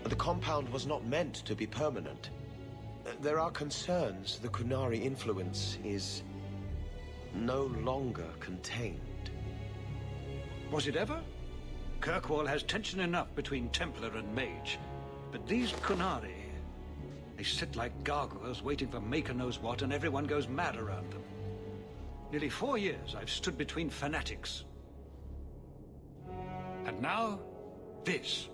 The compound was not meant to be permanent. There are concerns the Kunari influence is no longer contained. Was it ever? Kirkwall has tension enough between Templar and Mage. But these Kunari, they sit like gargoyles waiting for maker knows what, and everyone goes mad around them. Nearly 4 years I've stood between fanatics. And now, this.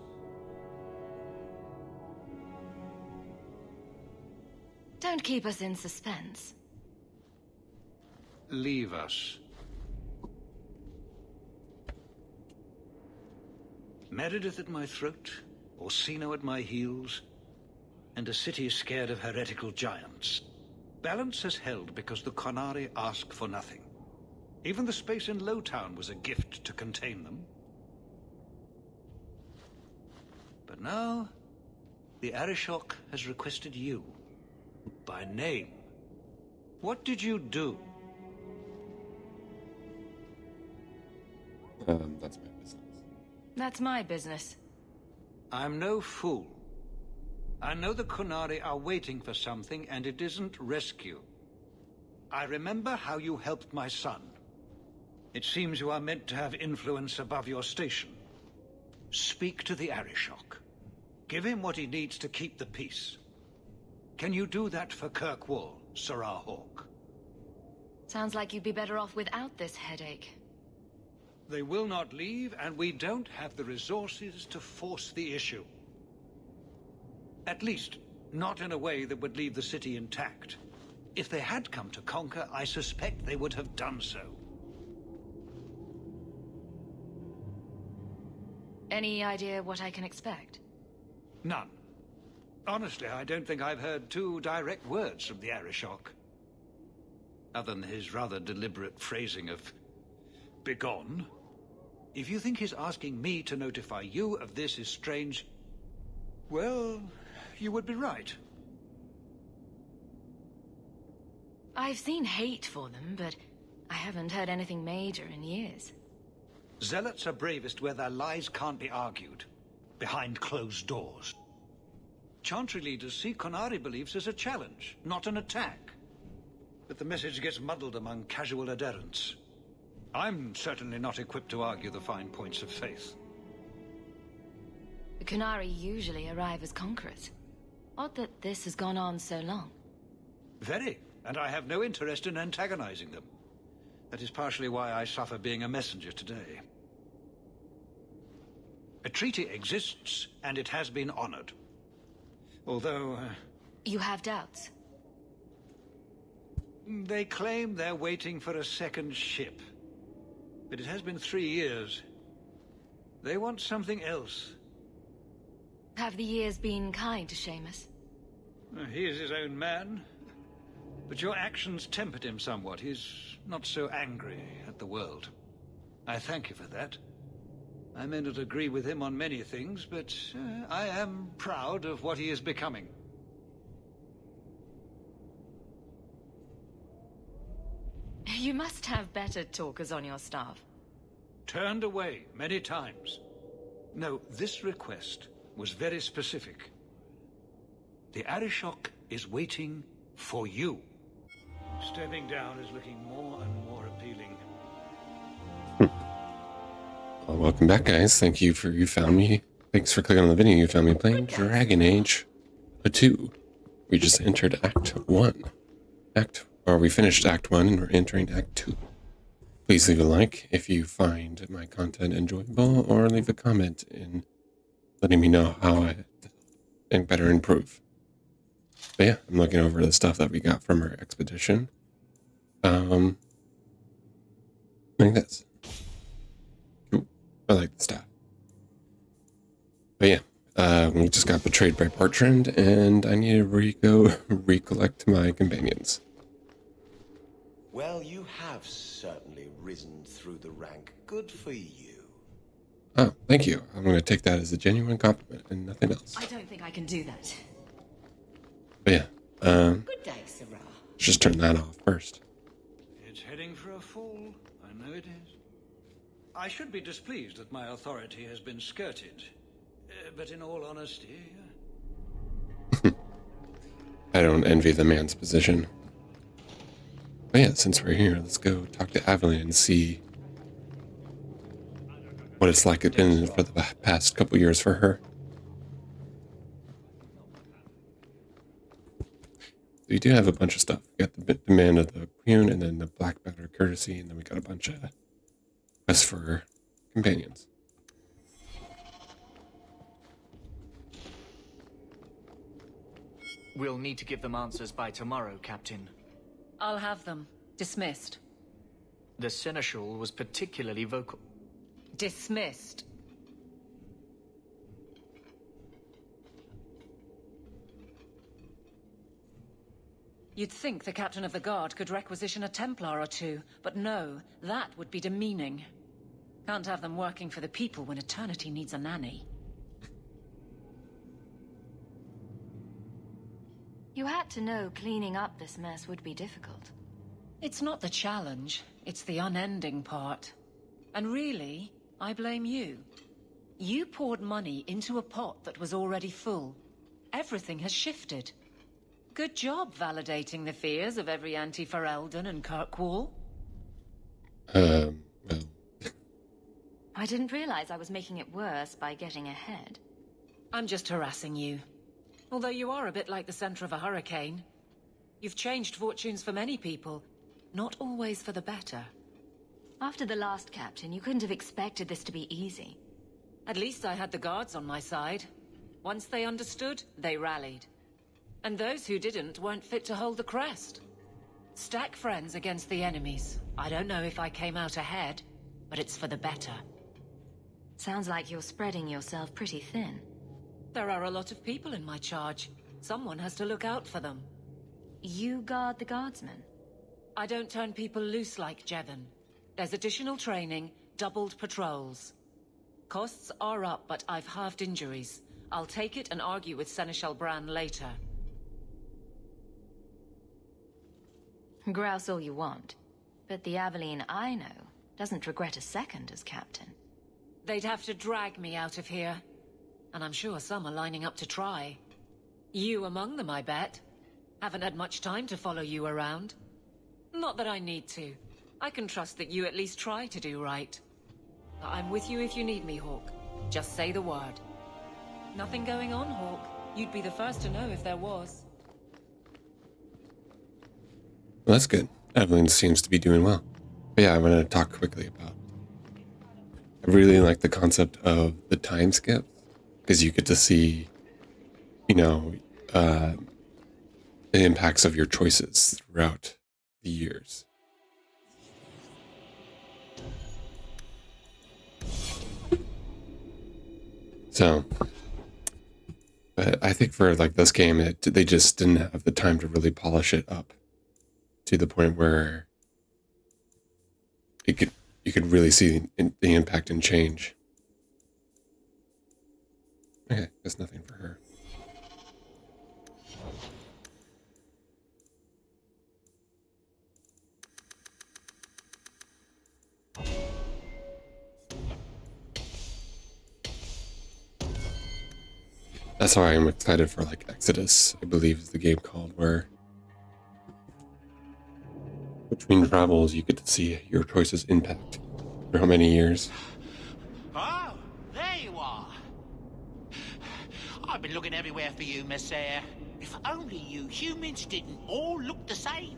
Don't keep us in suspense. Leave us. Meredith at my throat, Orsino at my heels, and a city scared of heretical giants. Balance has held because the Kunari ask for nothing. Even the space in Lowtown was a gift to contain them. But now, the Arishok has requested you, by name. What did you do? That's my business. That's my business. I'm no fool. I know the Kunari are waiting for something, and it isn't rescue. I remember how you helped my son. It seems you are meant to have influence above your station. Speak to the Arishok. Give him what he needs to keep the peace. Can you do that for Kirkwall, Sarah Hawk? Sounds like you'd be better off without this headache. They will not leave, and we don't have the resources to force the issue. At least, not in a way that would leave the city intact. If they had come to conquer, I suspect they would have done so. Any idea what I can expect? None. Honestly, I don't think I've heard 2 direct words from the Arishok. Other than his rather deliberate phrasing of begone. If you think his asking me to notify you of this is strange, well, you would be right. I've seen hate for them, but I haven't heard anything major in years. Zealots are bravest where their lies can't be argued, behind closed doors. Chantry leaders see Kunari beliefs as a challenge, not an attack. But the message gets muddled among casual adherents. I'm certainly not equipped to argue the fine points of faith. The Kunari usually arrive as conquerors. Odd that this has gone on so long. Very, and I have no interest in antagonizing them. That is partially why I suffer being a messenger today. A treaty exists, and it has been honored. Although... You have doubts? They claim they're waiting for a second ship. But it has been 3 years. They want something else. Have the years been kind to Seamus? He is his own man. But your actions tempered him somewhat. He's not so angry at the world. I thank you for that. I may not agree with him on many things, but I am proud of what he is becoming. You must have better talkers on your staff. Turned away many times. No, this request was very specific. The Arishok is waiting for you. Stepping down is looking more and more appealing. Well, welcome back, guys. Thank you for you found me. Thanks for clicking on the video. You found me playing Dragon Age 2. We just entered Act 1. We finished Act 1 and we're entering Act 2. Please leave a like if you find my content enjoyable, or leave a comment in letting me know how I can better improve. But yeah, I'm looking over the stuff that we got from our expedition. Like this. Cool. I like the stuff. But yeah, we just got betrayed by Bertrand, and I need to recollect my companions. Well, you have certainly risen through the rank. Good for you. Oh, thank you. I'm going to take that as a genuine compliment and nothing else. I don't think I can do that. But yeah, Good day, Sarah. let's just turn that off first. It's heading for a fall. I know it is. I should be displeased that my authority has been skirted. But in all honesty, I don't envy the man's position. But yeah, since we're here, let's go talk to Aveline and see what it's like it's been for the past couple years for her. We do have a bunch of stuff. We got the demand of the Queen, and then the Black Batter Courtesy, and then we got a bunch of quests for companions. We'll need to give them answers by tomorrow, Captain. I'll have them. Dismissed. The Seneschal was particularly vocal. Dismissed. You'd think the Captain of the Guard could requisition a Templar or two, but no, that would be demeaning. Can't have them working for the people when eternity needs a nanny. You had to know cleaning up this mess would be difficult. It's not the challenge, it's the unending part. And really, I blame you. You poured money into a pot that was already full. Everything has shifted. Good job validating the fears of every anti-Ferelden and Kirkwall. Well. I didn't realize I was making it worse by getting ahead. I'm just harassing you. Although you are a bit like the center of a hurricane. You've changed fortunes for many people, not always for the better. After the last captain, you couldn't have expected this to be easy. At least I had the guards on my side. Once they understood, they rallied. And those who didn't weren't fit to hold the crest. Stack friends against the enemies. I don't know if I came out ahead, but it's for the better. Sounds like you're spreading yourself pretty thin. There are a lot of people in my charge. Someone has to look out for them. You guard the guardsmen? I don't turn people loose like Jevon. There's additional training, doubled patrols. Costs are up, but I've halved injuries. I'll take it and argue with Seneschal Bran later. Grouse all you want. But the Aveline I know doesn't regret a second as captain. They'd have to drag me out of here. And I'm sure some are lining up to try. You among them, I bet. Haven't had much time to follow you around. Not that I need to. I can trust that you at least try to do right. I'm with you if you need me, Hawk. Just say the word. Nothing going on, Hawk. You'd be the first to know if there was. Well, that's good. Evelyn seems to be doing well. But yeah, I want to talk quickly about... I really like the concept of the time skip. Because you get to see, you know, the impacts of your choices throughout the years. So, but I think for like this game, they just didn't have the time to really polish it up to the point where you could really see the impact and change. Okay, there's nothing for her. That's why I'm excited for like Exodus, I believe is the game called, where between travels you get to see your choices impact for how many years. Oh, there you are. I've been looking everywhere for you, Messiah. If only you humans didn't all look the same.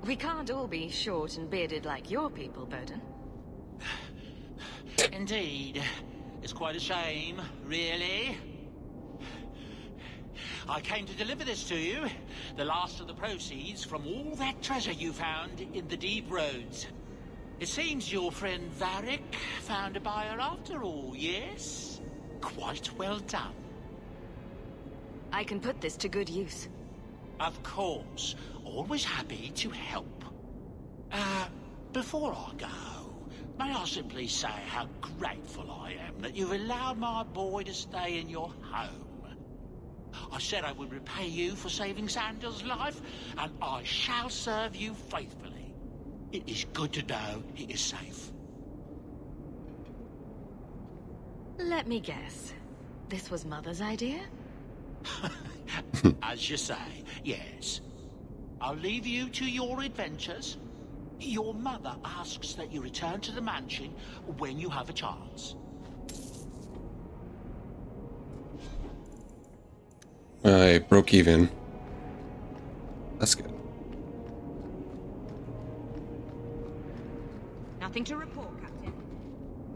We can't all be short and bearded like your people, Bowden. Indeed. It's quite a shame, really. I came to deliver this to you. The last of the proceeds from all that treasure you found in the deep roads. It seems your friend Varric found a buyer after all, yes? Quite well done. I can put this to good use. Of course. Always happy to help. Before I go, may I simply say how grateful I am that you've allowed my boy to stay in your home. I said I would repay you for saving Sandal's life, and I shall serve you faithfully. It is good to know he is safe. Let me guess. This was Mother's idea? As you say, yes. I'll leave you to your adventures. Your mother asks that you return to the mansion when you have a chance. I broke even. That's good. Nothing to report, Captain.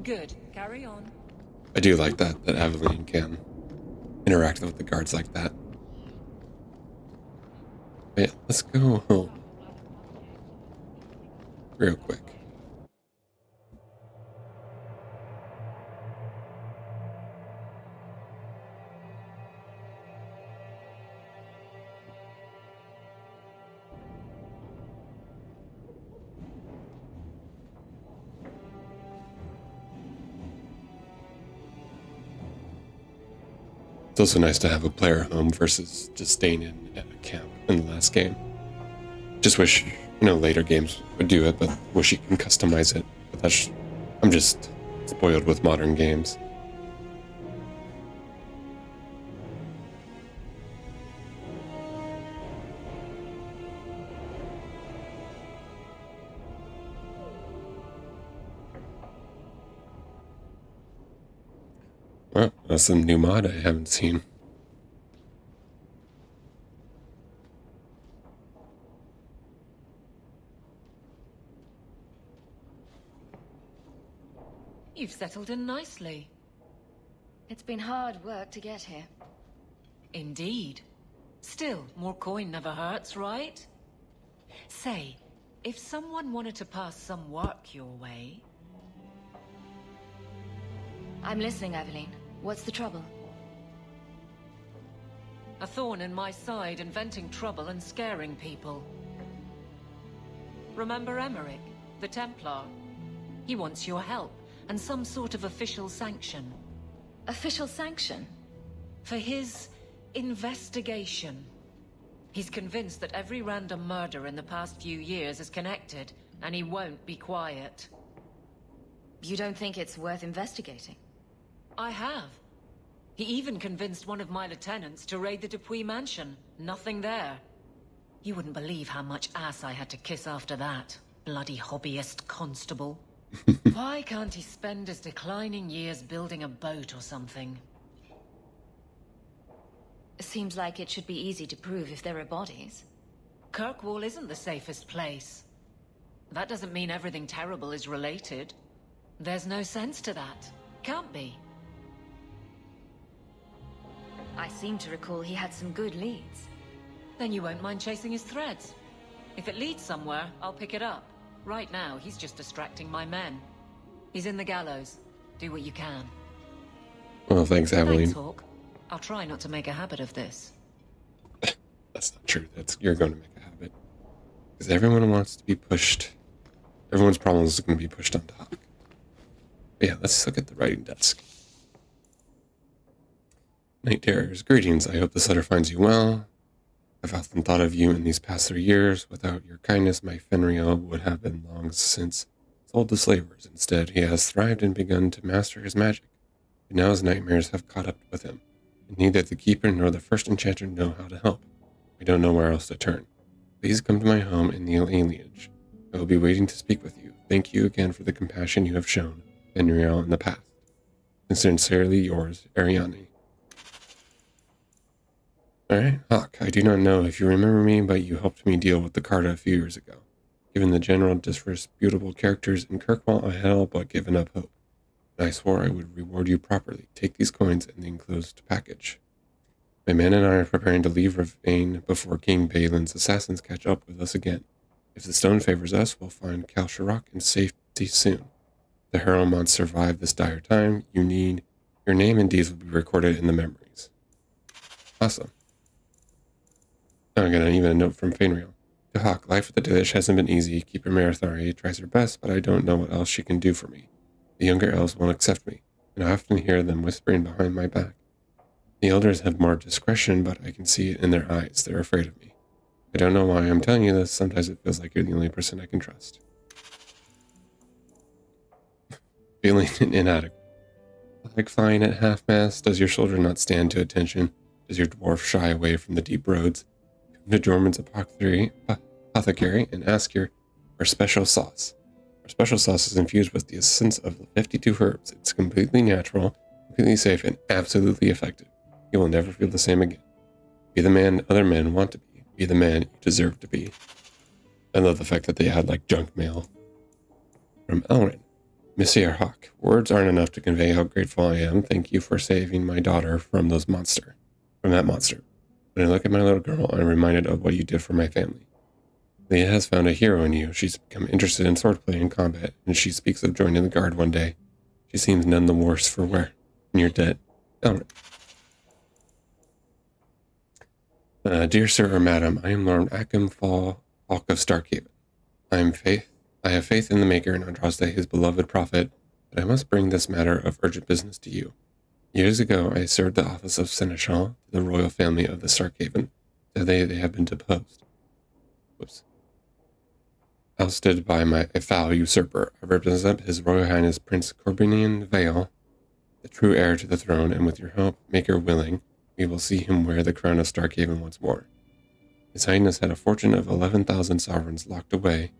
Good. Carry on. I do like that Aveline can interact with the guards like that. But yeah, let's go home. Real quick. It's also nice to have a player home versus just staying in at a camp in the last game. Just wish, later games would do it, but wish you can customize it. But I'm just spoiled with modern games. Well, that's a new mod I haven't seen. You've settled in nicely. It's been hard work to get here. Indeed. Still, more coin never hurts, right? Say, if someone wanted to pass some work your way... I'm listening, Aveline. What's the trouble? A thorn in my side, inventing trouble and scaring people. Remember Emmerich, the Templar? He wants your help, and some sort of official sanction. Official sanction? For his investigation. He's convinced that every random murder in the past few years is connected, and he won't be quiet. You don't think it's worth investigating? I have. He even convinced one of my lieutenants to raid the Dupuis mansion. Nothing there. You wouldn't believe how much ass I had to kiss after that. Bloody hobbyist constable. Why can't he spend his declining years building a boat or something? Seems like it should be easy to prove if there are bodies. Kirkwall isn't the safest place. That doesn't mean everything terrible is related. There's no sense to that. Can't be. I seem to recall he had some good leads. Then you won't mind chasing his threads. If it leads somewhere, I'll pick it up. Right now, he's just distracting my men. He's in the gallows. Do what you can. Well, thanks, Aveline. Thanks, Hawk. I'll try not to make a habit of this. That's not true. You're going to make a habit. Because everyone wants to be pushed. Everyone's problems are going to be pushed on top. But yeah, let's look at the writing desk. Night Terrors, greetings. I hope this letter finds you well. I've often thought of you in these past 3 years. Without your kindness, my Fenriel would have been long since sold to slavers. Instead, he has thrived and begun to master his magic. But now his nightmares have caught up with him, and neither the Keeper nor the First Enchanter know how to help. We don't know where else to turn. Please come to my home in the alienage. I will be waiting to speak with you. Thank you again for the compassion you have shown, Fenriel, in the past. Sincerely yours, Ariane. Alright, Hawk, I do not know if you remember me, but you helped me deal with the Carta a few years ago. Given the general disreputable characters in Kirkwall, I had all but given up hope. I swore I would reward you properly. Take these coins and the enclosed package. My men and I are preparing to leave Ravane before King Balin's assassins catch up with us again. If the stone favors us, we'll find Kalsharok in safety soon. If the Harrowmonts survive this dire time, your name and deeds will be recorded in the memories. Awesome. I got even a note from Fenriel. To Hawk, life with the Delish hasn't been easy. Keeper Marithari tries her best, but I don't know what else she can do for me. The younger elves won't accept me, and I often hear them whispering behind my back. The elders have more discretion, but I can see it in their eyes. They're afraid of me. I don't know why I'm telling you this. Sometimes it feels like you're the only person I can trust. Feeling inadequate. Like flying at half-mast, does your shoulder not stand to attention? Does your dwarf shy away from the deep roads? Come to Jorman's apothecary and ask for special sauce. Our special sauce is infused with the essence of 52 herbs. It's completely natural, completely safe, and absolutely effective. You will never feel the same again. Be the man other men want to be. Be the man you deserve to be. I love the fact that they had like junk mail. From Elrin. Monsieur Hawk, words aren't enough to convey how grateful I am. Thank you for saving my daughter from that monster. When I look at my little girl, I'm reminded of what you did for my family. Leah has found a hero in you. She's become interested in swordplay and combat, and she speaks of joining the guard one day. She seems none the worse for wear. When you're dead. Elrin. Dear sir or madam, I am Lord Akim Falk of Starkhaven. I have faith in the Maker and Andraste, his beloved prophet, but I must bring this matter of urgent business to you. Years ago, I served the office of Seneschal to the royal family of the Starkhaven. Today, they have been deposed. Ousted by a foul usurper. I represent His Royal Highness Prince Corbinian Vale, the true heir to the throne, and with your help, Maker willing, we will see him wear the crown of Starkhaven once more. His Highness had a fortune of 11,000 sovereigns locked away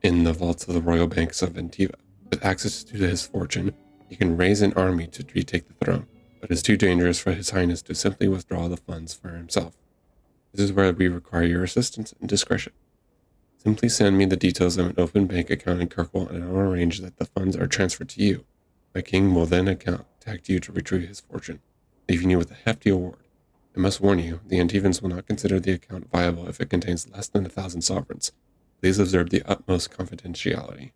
in the vaults of the royal banks of Ventiva. With access to his fortune, he can raise an army to retake the throne, but it is too dangerous for His Highness to simply withdraw the funds for himself. This is where we require your assistance and discretion. Simply send me the details of an open bank account in Kirkwall, and I will arrange that the funds are transferred to you. My king will then contact you to retrieve his fortune, leaving you with a hefty award. I must warn you, the Antivans will not consider the account viable if it contains less than 1,000 sovereigns. Please observe the utmost confidentiality.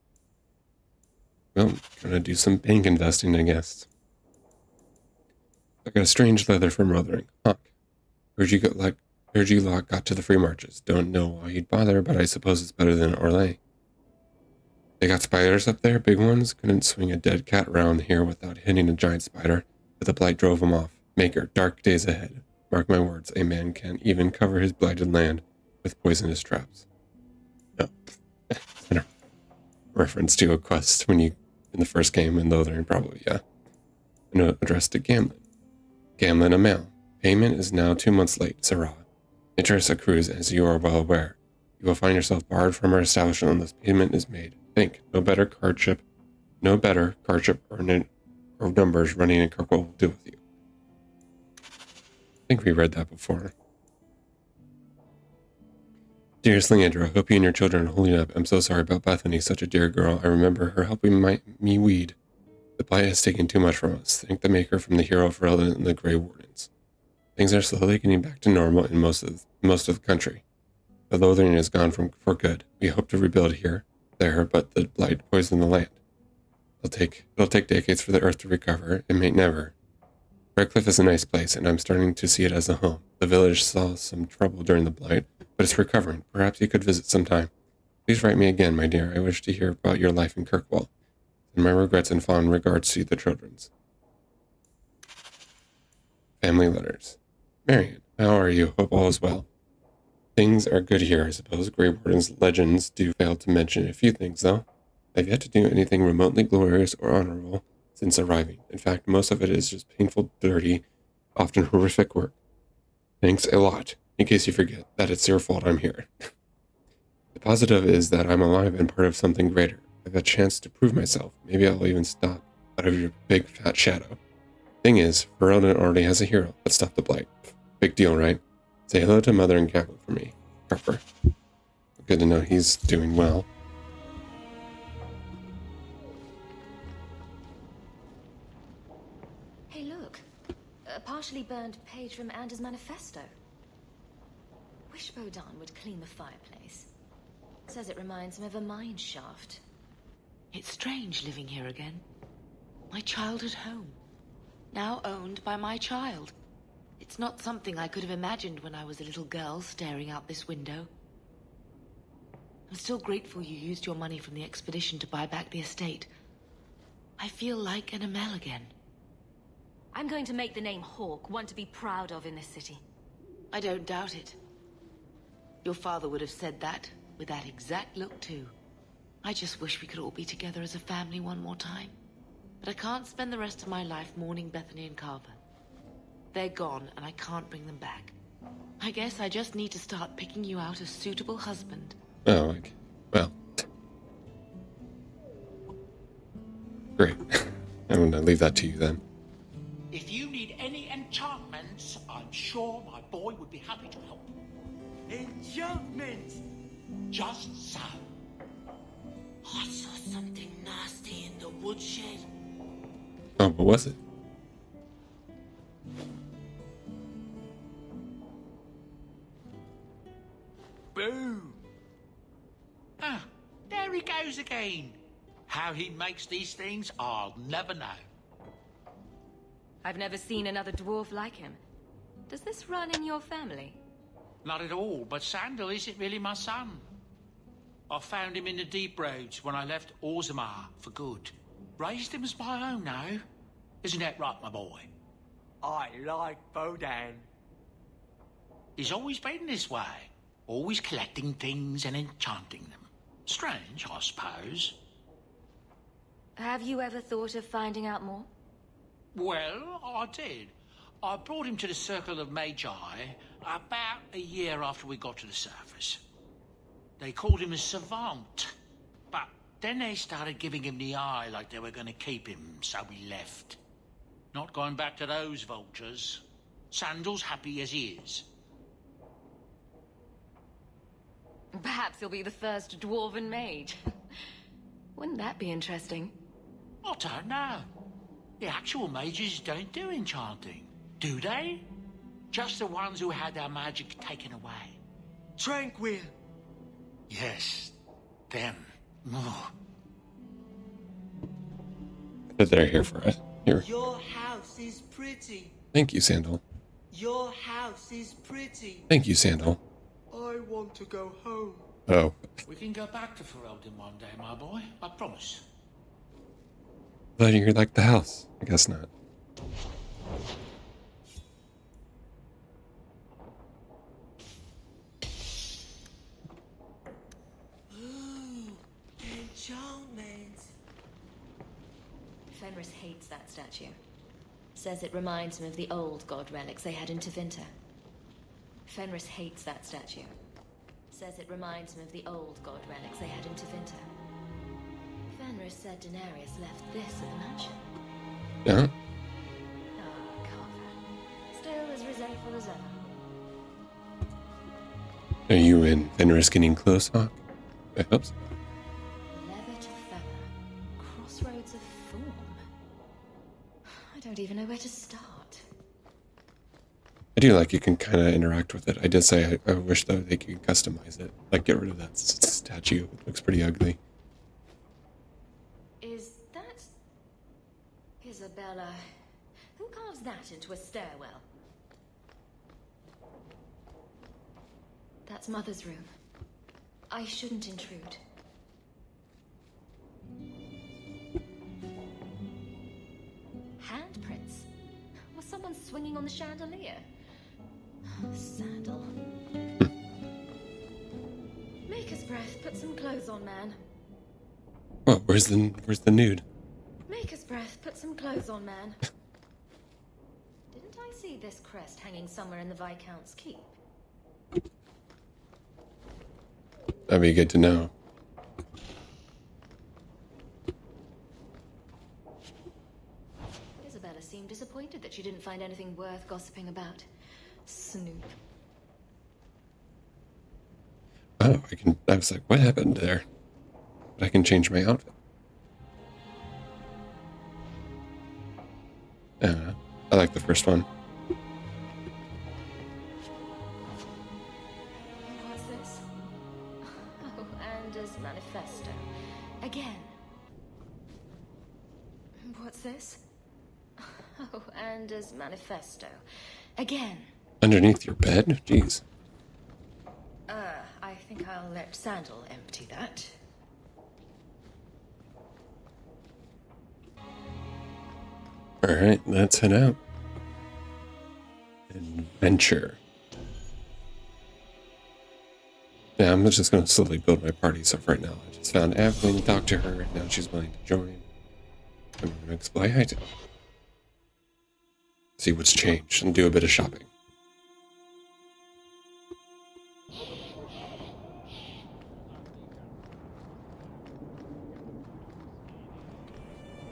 Well, gonna do some bank investing, I guess. I got a strange letter from Rothering. Hawk. Heard you lot got to the free marches. Don't know why you'd bother, but I suppose it's better than Orlais. They got spiders up there, big ones. Couldn't swing a dead cat around here without hitting a giant spider, but the blight drove him off. Maker, dark days ahead. Mark my words, a man can't even cover his blighted land with poisonous traps. No. Reference to a quest in the first game in Lothering, probably, yeah. A note addressed to Gamlin. Gamlin, a mail. Payment is now 2 months late, Sarah. Interest accrues, as you are well aware. You will find yourself barred from our establishment unless payment is made. Think, no better cardship or numbers running in Kirkwall will do with you. I think we read that before. Dearest Leandra, hope you and your children are holding up. I'm so sorry about Bethany, such a dear girl. I remember her helping me weed. The blight has taken too much from us. Thank the Maker from the hero of Relevant and the Grey Wardens. Things are slowly getting back to normal in most of the country. The Lothering is gone for good. We hope to rebuild there, but the blight poisoned the land. It'll take decades for the earth to recover. It may never. Redcliffe is a nice place, and I'm starting to see it as a home. The village saw some trouble during the blight, but it's recovering. Perhaps you could visit sometime. Please write me again, my dear. I wish to hear about your life in Kirkwall. And my regrets and fond regards to the children's. Family letters. Marion, how are you? Hope all is well. Things are good here, I suppose. Grey Warden's legends do fail to mention a few things, though. I've yet to do anything remotely glorious or honorable since arriving. In fact, most of it is just painful, dirty, often horrific work. Thanks a lot. In case you forget that it's your fault I'm here. The positive is that I'm alive and part of something greater. I've a chance to prove myself. Maybe I'll even stop out of your big fat shadow. Thing is, Ferelden already has a hero. Let's stop the blight. Big deal, right? Say hello to Mother and Kaplan for me. Harper. Good to know he's doing well. Hey, look. A partially burned page from Anders' manifesto. Wish Bodan would clean the fireplace. Says it reminds him of a mine shaft. It's strange living here again. My childhood home. Now owned by my child. It's not something I could have imagined when I was a little girl staring out this window. I'm still grateful you used your money from the expedition to buy back the estate. I feel like an Amel again. I'm going to make the name Hawk one to be proud of in this city. I don't doubt it. Your father would have said that, with that exact look too. I just wish we could all be together as a family one more time. But I can't spend the rest of my life mourning Bethany and Carver. They're gone, and I can't bring them back. I guess I just need to start picking you out a suitable husband. Oh, okay. Well. Great. I'm gonna leave that to you then. If you need any enchantments, I'm sure my boy would be happy to help. Enchantment! Just so. I saw something nasty in the woodshed. Oh, what was it? Boom! Ah, there he goes again. How he makes these things, I'll never know. I've never seen another dwarf like him. Does this run in your family? Not at all, but Sandal isn't really my son. I found him in the deep roads when I left Orzammar for good. Raised him as my own now. Isn't that right, my boy? I like Bodan. He's always been this way. Always collecting things and enchanting them. Strange, I suppose. Have you ever thought of finding out more? Well, I did. I brought him to the Circle of Magi about a year after we got to the surface. They called him a savant, but then they started giving him the eye like they were going to keep him, so we left. Not going back to those vultures. Sandal's happy as he is. Perhaps he'll be the first dwarven mage. Wouldn't that be interesting? I don't know. The actual mages don't do enchanting, do they? Just the ones who had their magic taken away. Tranquil. Yes, them. Oh. That they're here for us. Here. Your house is pretty. Thank you, Sandal. Your house is pretty. Thank you, Sandal. I want to go home. Oh. We can go back to Ferelden one day, my boy. I promise. Thought you like the house. I guess not. Ooh, enchantment. Fenris hates that statue. Says it reminds him of the old god relics they had in Tevinter. Fenris hates that statue. Says it reminds him of the old god relics they had in Tevinter. Fenris said Daenerys left this at the mansion. Yeah. Ah, Carver. Still as resentful as ever. Are you and Fenris getting close, Hawk? I hope so. Leather to feather. Crossroads of form. I don't even know where to start. I do like you can kind of interact with it. I did say I wish, though, they could customize it. Like, get rid of that statue. It looks pretty ugly. Is that... Isabella? Who carves that into a stairwell? That's Mother's room. I shouldn't intrude. Handprints? Was someone swinging on the chandelier? Sandal. Maker's breath. Put some clothes on, man. Oh, where's the nude? Maker's breath. Put some clothes on, man. Didn't I see this crest hanging somewhere in the Viscount's keep? That'd be good to know. Isabella seemed disappointed that she didn't find anything worth gossiping about. Snoop. Oh, I was like, what happened there? But I can change my outfit. I like the first one. What's this? Oh, Anders Manifesto. Again. What's this? Oh, Anders Manifesto. Again. Underneath your bed? Jeez. I think I'll let Sandal empty that. Alright, let's head out. Adventure. Yeah, I'm just going to slowly build my party. So for right now, I just found Evelyn, talked to her, and now she's willing to join. I'm going to explore. see what's changed and do a bit of shopping.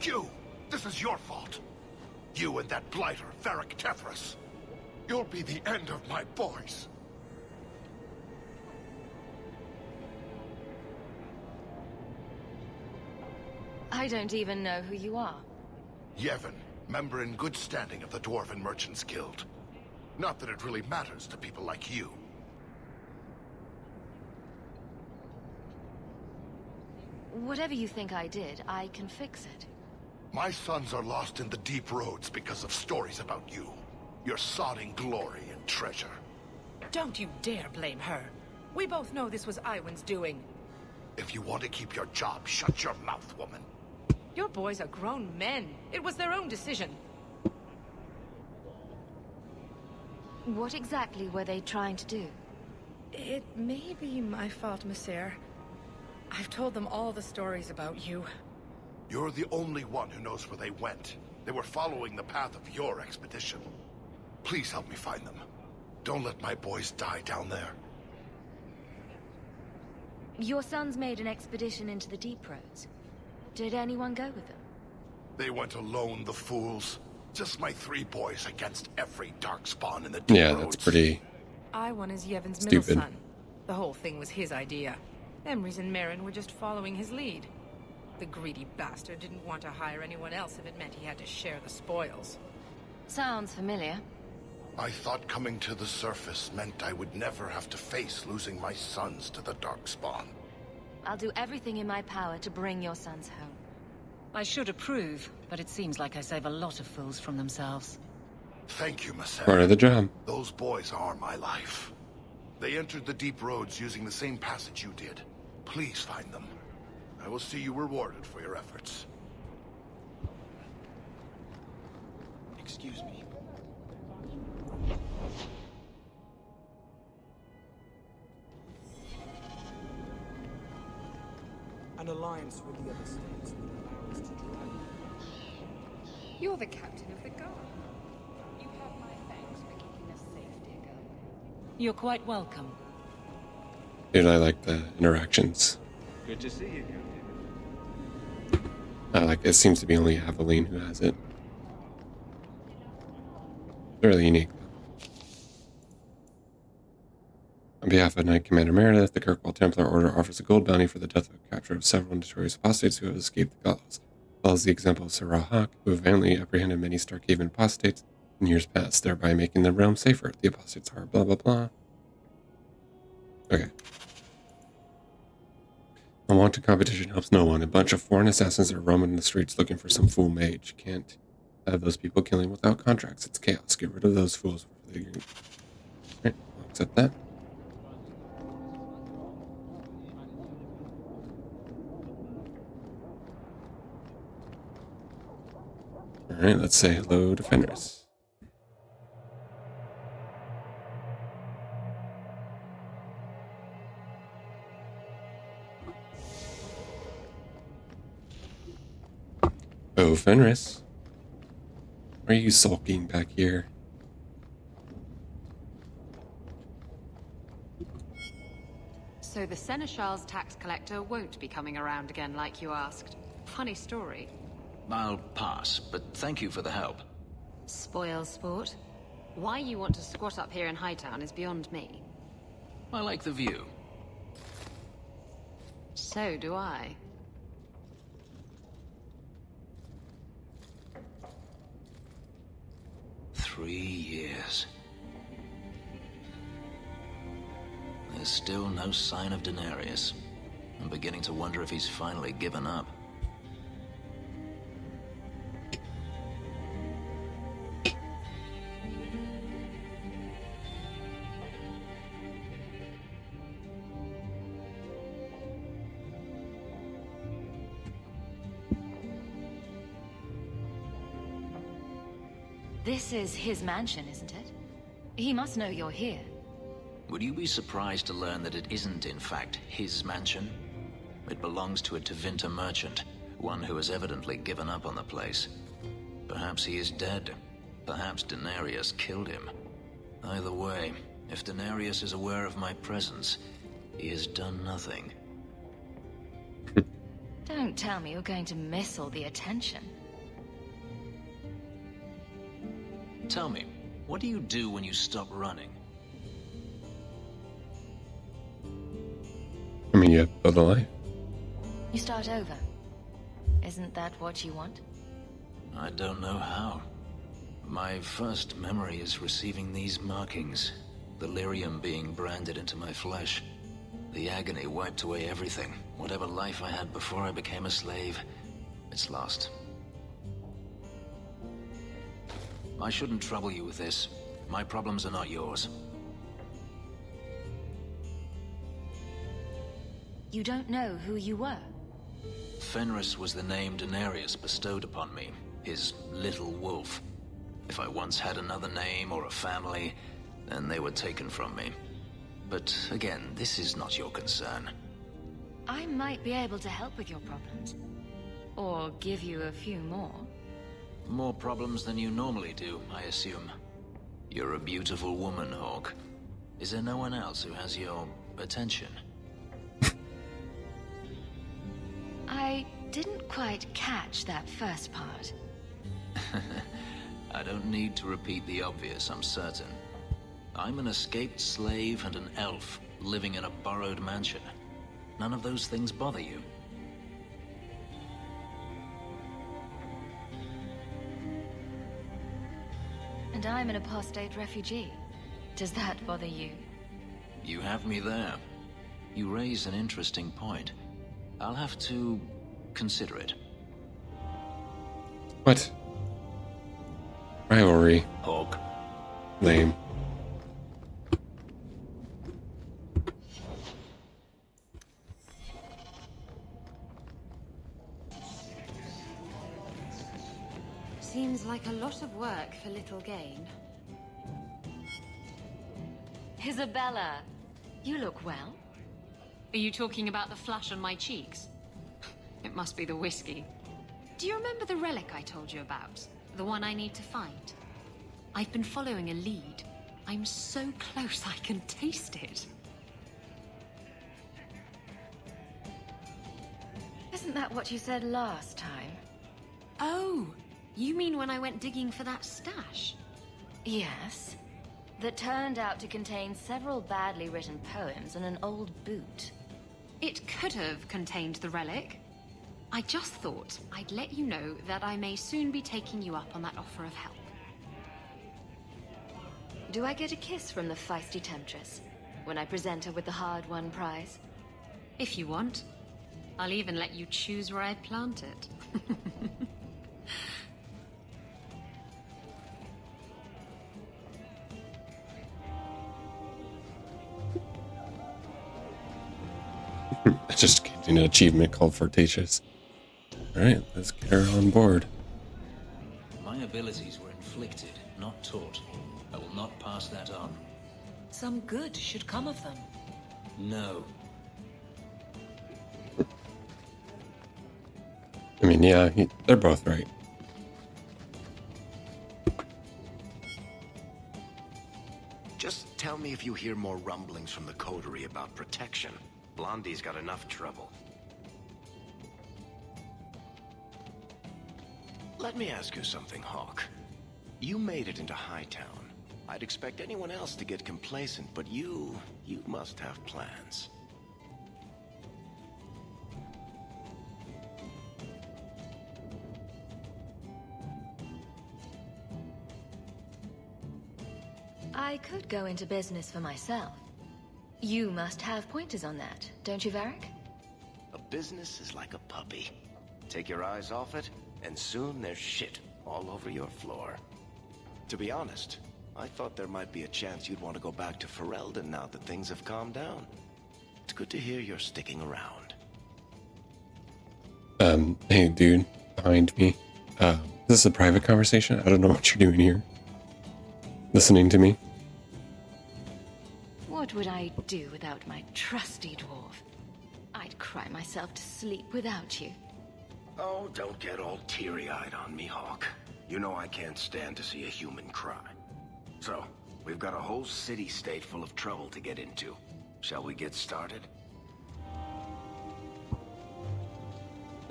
You! This is your fault! You and that blighter, Varric Tethras. You'll be the end of my boys. I don't even know who you are. Yevon, member in good standing of the Dwarven Merchants Guild. Not that it really matters to people like you. Whatever you think I did, I can fix it. My sons are lost in the deep roads because of stories about you. Your sodding glory and treasure. Don't you dare blame her. We both know this was Iwan's doing. If you want to keep your job, shut your mouth, woman. Your boys are grown men. It was their own decision. What exactly were they trying to do? It may be my fault, Monsieur. I've told them all the stories about you. You're the only one who knows where they went. They were following the path of your expedition. Please help me find them. Don't let my boys die down there. Your sons made an expedition into the deep roads. Did anyone go with them? They went alone, the fools. Just my 3 boys against every darkspawn in the deep roads. Yeah, that's pretty Iwan is Yevon's stupid. middle son. The whole thing was his idea. Emrys and Merrin were just following his lead. The greedy bastard didn't want to hire anyone else if it meant he had to share the spoils. Sounds familiar. I thought coming to the surface meant I would never have to face losing my sons to the darkspawn. I'll do everything in my power to bring your sons home. I should approve, but it seems like I save a lot of fools from themselves. Thank you, Masser. Part of the job. Those boys are my life. They entered the deep roads using the same passage you did. Please find them. I will see you rewarded for your efforts. Excuse me. An alliance with the other states would allow us to drive. You're the captain of the guard. You have my thanks for keeping us safe, dear girl. You're quite welcome. Dude, I like the interactions. Good to see you, Captain. I like it. Seems to be only Aveline who has it. Really unique. On behalf of Knight Commander Meredith, the Kirkwall Templar Order offers a gold bounty for the death or capture of several notorious apostates who have escaped the gallows. Follows the example of Sir Rahak, who have valiantly apprehended many Starkhaven apostates in years past, thereby making the realm safer. The apostates are blah blah blah. Okay. Unwanted competition helps no one. A bunch of foreign assassins are roaming the streets looking for some fool mage. Can't have those people killing without contracts. It's chaos. Get rid of those fools before they get... Right, I'll accept that. Alright, let's say hello to Fenris. Oh, Fenris. Why are you sulking back here? So the Seneschal's tax collector won't be coming around again like you asked. Funny story. I'll pass, but thank you for the help. Spoil sport. Why you want to squat up here in Hightown is beyond me. I like the view. So do I. Three years. There's still no sign of Daenerys. I'm beginning to wonder if he's finally given up. This is his mansion, isn't it? He must know you're here. Would you be surprised to learn that it isn't, in fact, his mansion? It belongs to a Tevinter merchant, one who has evidently given up on the place. Perhaps he is dead, Perhaps Denarius killed him. Either way, if Denarius is aware of my presence, he has done nothing. Don't tell me you're going to miss all the attention. Tell me, what do you do when you stop running? I mean, you build a life. You start over. Isn't that what you want? I don't know how. My first memory is receiving these markings. The lyrium being branded into my flesh. The agony wiped away everything. Whatever life I had before I became a slave, it's lost. I shouldn't trouble you with this. My problems are not yours. You don't know who you were? Fenris was the name Denarius bestowed upon me, his little wolf. If I once had another name or a family, then they were taken from me. But again, this is not your concern. I might be able to help with your problems. Or give you a few more. More problems than you normally do, I assume. You're a beautiful woman, Hawk. Is there no one else who has your attention? I didn't quite catch that first part. I don't need to repeat the obvious, I'm certain. I'm an escaped slave and an elf, living in a borrowed mansion. None of those things bother you. And I'm an apostate refugee. Does that bother you? You have me there. You raise an interesting point. I'll have to consider it. What? Rivalry. Hawk. Lame. Seems like a lot of work for little gain. Isabella, you look well. Are you talking about the flash on my cheeks? It must be the whiskey. Do you remember the relic I told you about? The one I need to find? I've been following a lead. I'm so close I can taste it. Isn't that what you said last time? Oh, you mean when I went digging for that stash? Yes. That turned out to contain several badly written poems and an old boot. It could have contained the relic. I just thought I'd let you know that I may soon be taking you up on that offer of help. Do I get a kiss from the feisty temptress when I present her with the hard-won prize? If you want. I'll even let you choose where I plant it. I just gained an achievement called Flirtatious. Alright, let's get her on board. My abilities were inflicted, not taught. I will not pass that on. Some good should come of them. No. I mean, yeah, they're both right. Just tell me if you hear more rumblings from the coterie about protection. Blondie's got enough trouble. Let me ask you something, Hawk. You made it into Hightown. I'd expect anyone else to get complacent, but you must have plans. I could go into business for myself. You must have pointers on that, don't you, Varric? A business is like a puppy. Take your eyes off it, and soon there's shit all over your floor. To be honest, I thought there might be a chance you'd want to go back to Ferelden now that things have calmed down. It's good to hear you're sticking around. Hey, dude, behind me. This is a private conversation. I don't know what you're doing here. Listening to me. What would I do without my trusty dwarf? I'd cry myself to sleep without you. Oh, don't get all teary-eyed on me, Hawk. You know I can't stand to see a human cry. So, we've got a whole city-state full of trouble to get into. Shall we get started?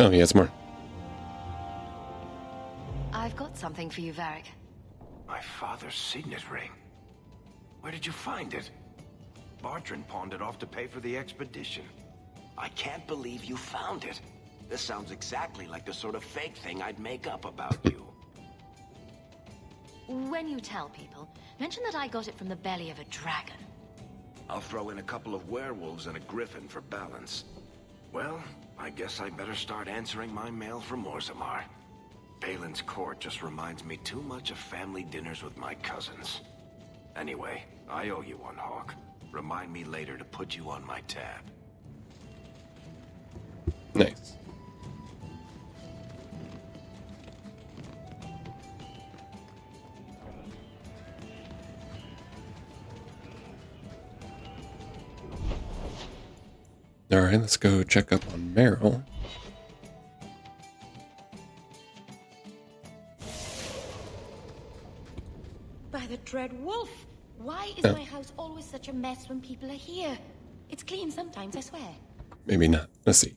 Oh, he has more. I've got something for you, Varric. My father's signet ring. Where did you find it? Bartrand pawned it off to pay for the expedition. I can't believe you found it. This sounds exactly like the sort of fake thing I'd make up about you. When you tell people, mention that I got it from the belly of a dragon. I'll throw in a couple of werewolves and a griffin for balance. Well, I guess I better start answering my mail from Orzammar. Balin's court just reminds me too much of family dinners with my cousins. Anyway, I owe you one, Hawk. Remind me later to put you on my tab. Nice. Alright, let's go check up on Meryl. By the dread wolf! Why is my house always such a mess when people are here? It's clean sometimes, I swear. Maybe not. Let's see.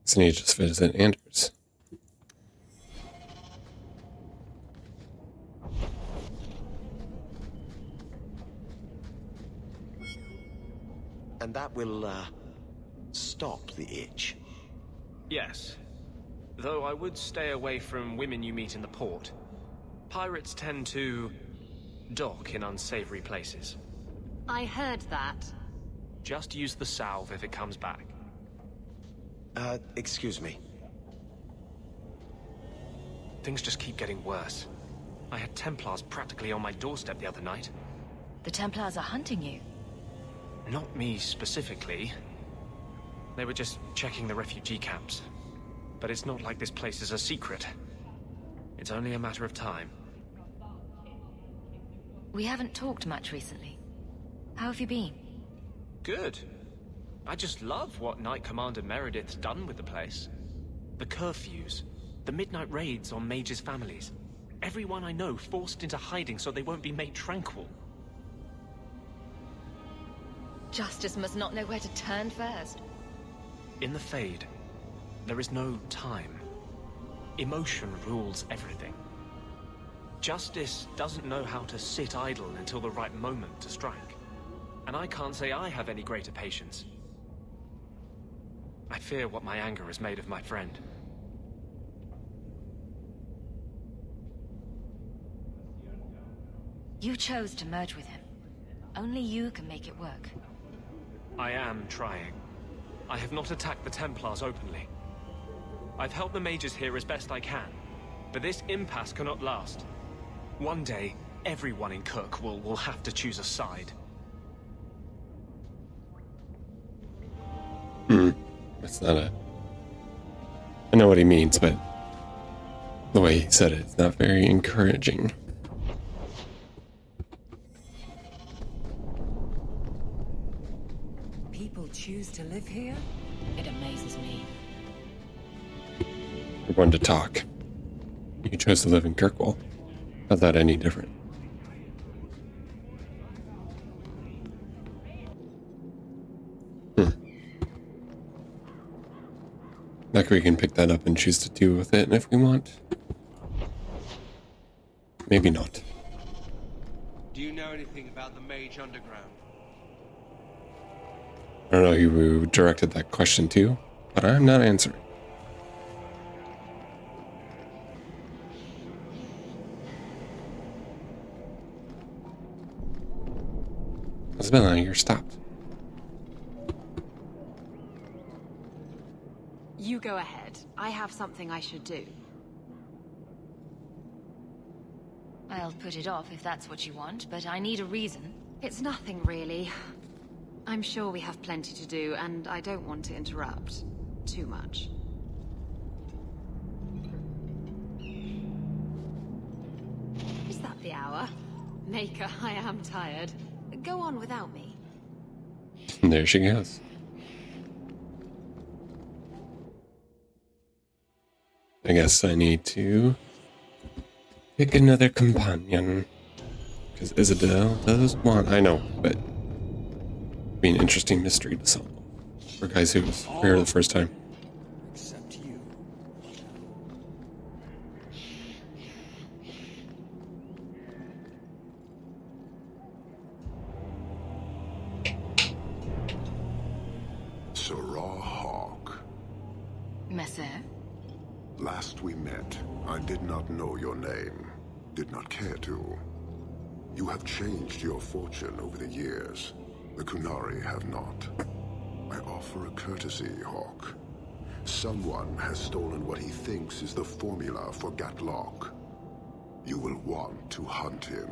So need to just visit Anders. And that will, stop the itch. Yes. Though I would stay away from women you meet in the port. Pirates tend to dock in unsavory places. I heard that. Just use the salve if it comes back. Excuse me. Things just keep getting worse. I had Templars practically on my doorstep the other night. The Templars are hunting you. Not me specifically. They were just checking the refugee camps. But it's not like this place is a secret. It's only a matter of time. We haven't talked much recently. How have you been? Good. I just love what Knight Commander Meredith's done with the place. The curfews, the midnight raids on mages' families. Everyone I know forced into hiding so they won't be made tranquil. Justice must not know where to turn first. In the Fade, there is no time. Emotion rules everything. Justice doesn't know how to sit idle until the right moment to strike. And I can't say I have any greater patience. I fear what my anger has made of my friend. You chose to merge with him. Only you can make it work. I am trying. I have not attacked the Templars openly. I've helped the mages here as best I can, but this impasse cannot last. One day, everyone in Kirk will have to choose a side. That's not a... I know what he means, but the way he said it's not very encouraging. People choose to live here? It amazes me. We're going to talk. You chose to live in Kirkwall. How's that any different? Like we can pick that up and choose to do with it if we want. Maybe not. Do you know anything about the Mage Underground? I don't know who directed that question to, but I'm not answering. Isabella, you're stopped. You go ahead. I have something I should do. I'll put it off if that's what you want, but I need a reason. It's nothing, really. I'm sure we have plenty to do, and I don't want to interrupt too much. Is that the hour? Maker, I am tired. Go on without me. There she goes. I guess I need to Pick another companion. Because Isabel does want... I know, but... It'd be an interesting mystery to solve. For guys who was here the first time. Except you. Sarah Hawk. Messer? Last we met, I did not know your name. Did not care to. You have changed your fortune over the years. The Kunari have not. I offer a courtesy, Hawk. Someone has stolen what he thinks is the formula for Gatlock. You will want to hunt him.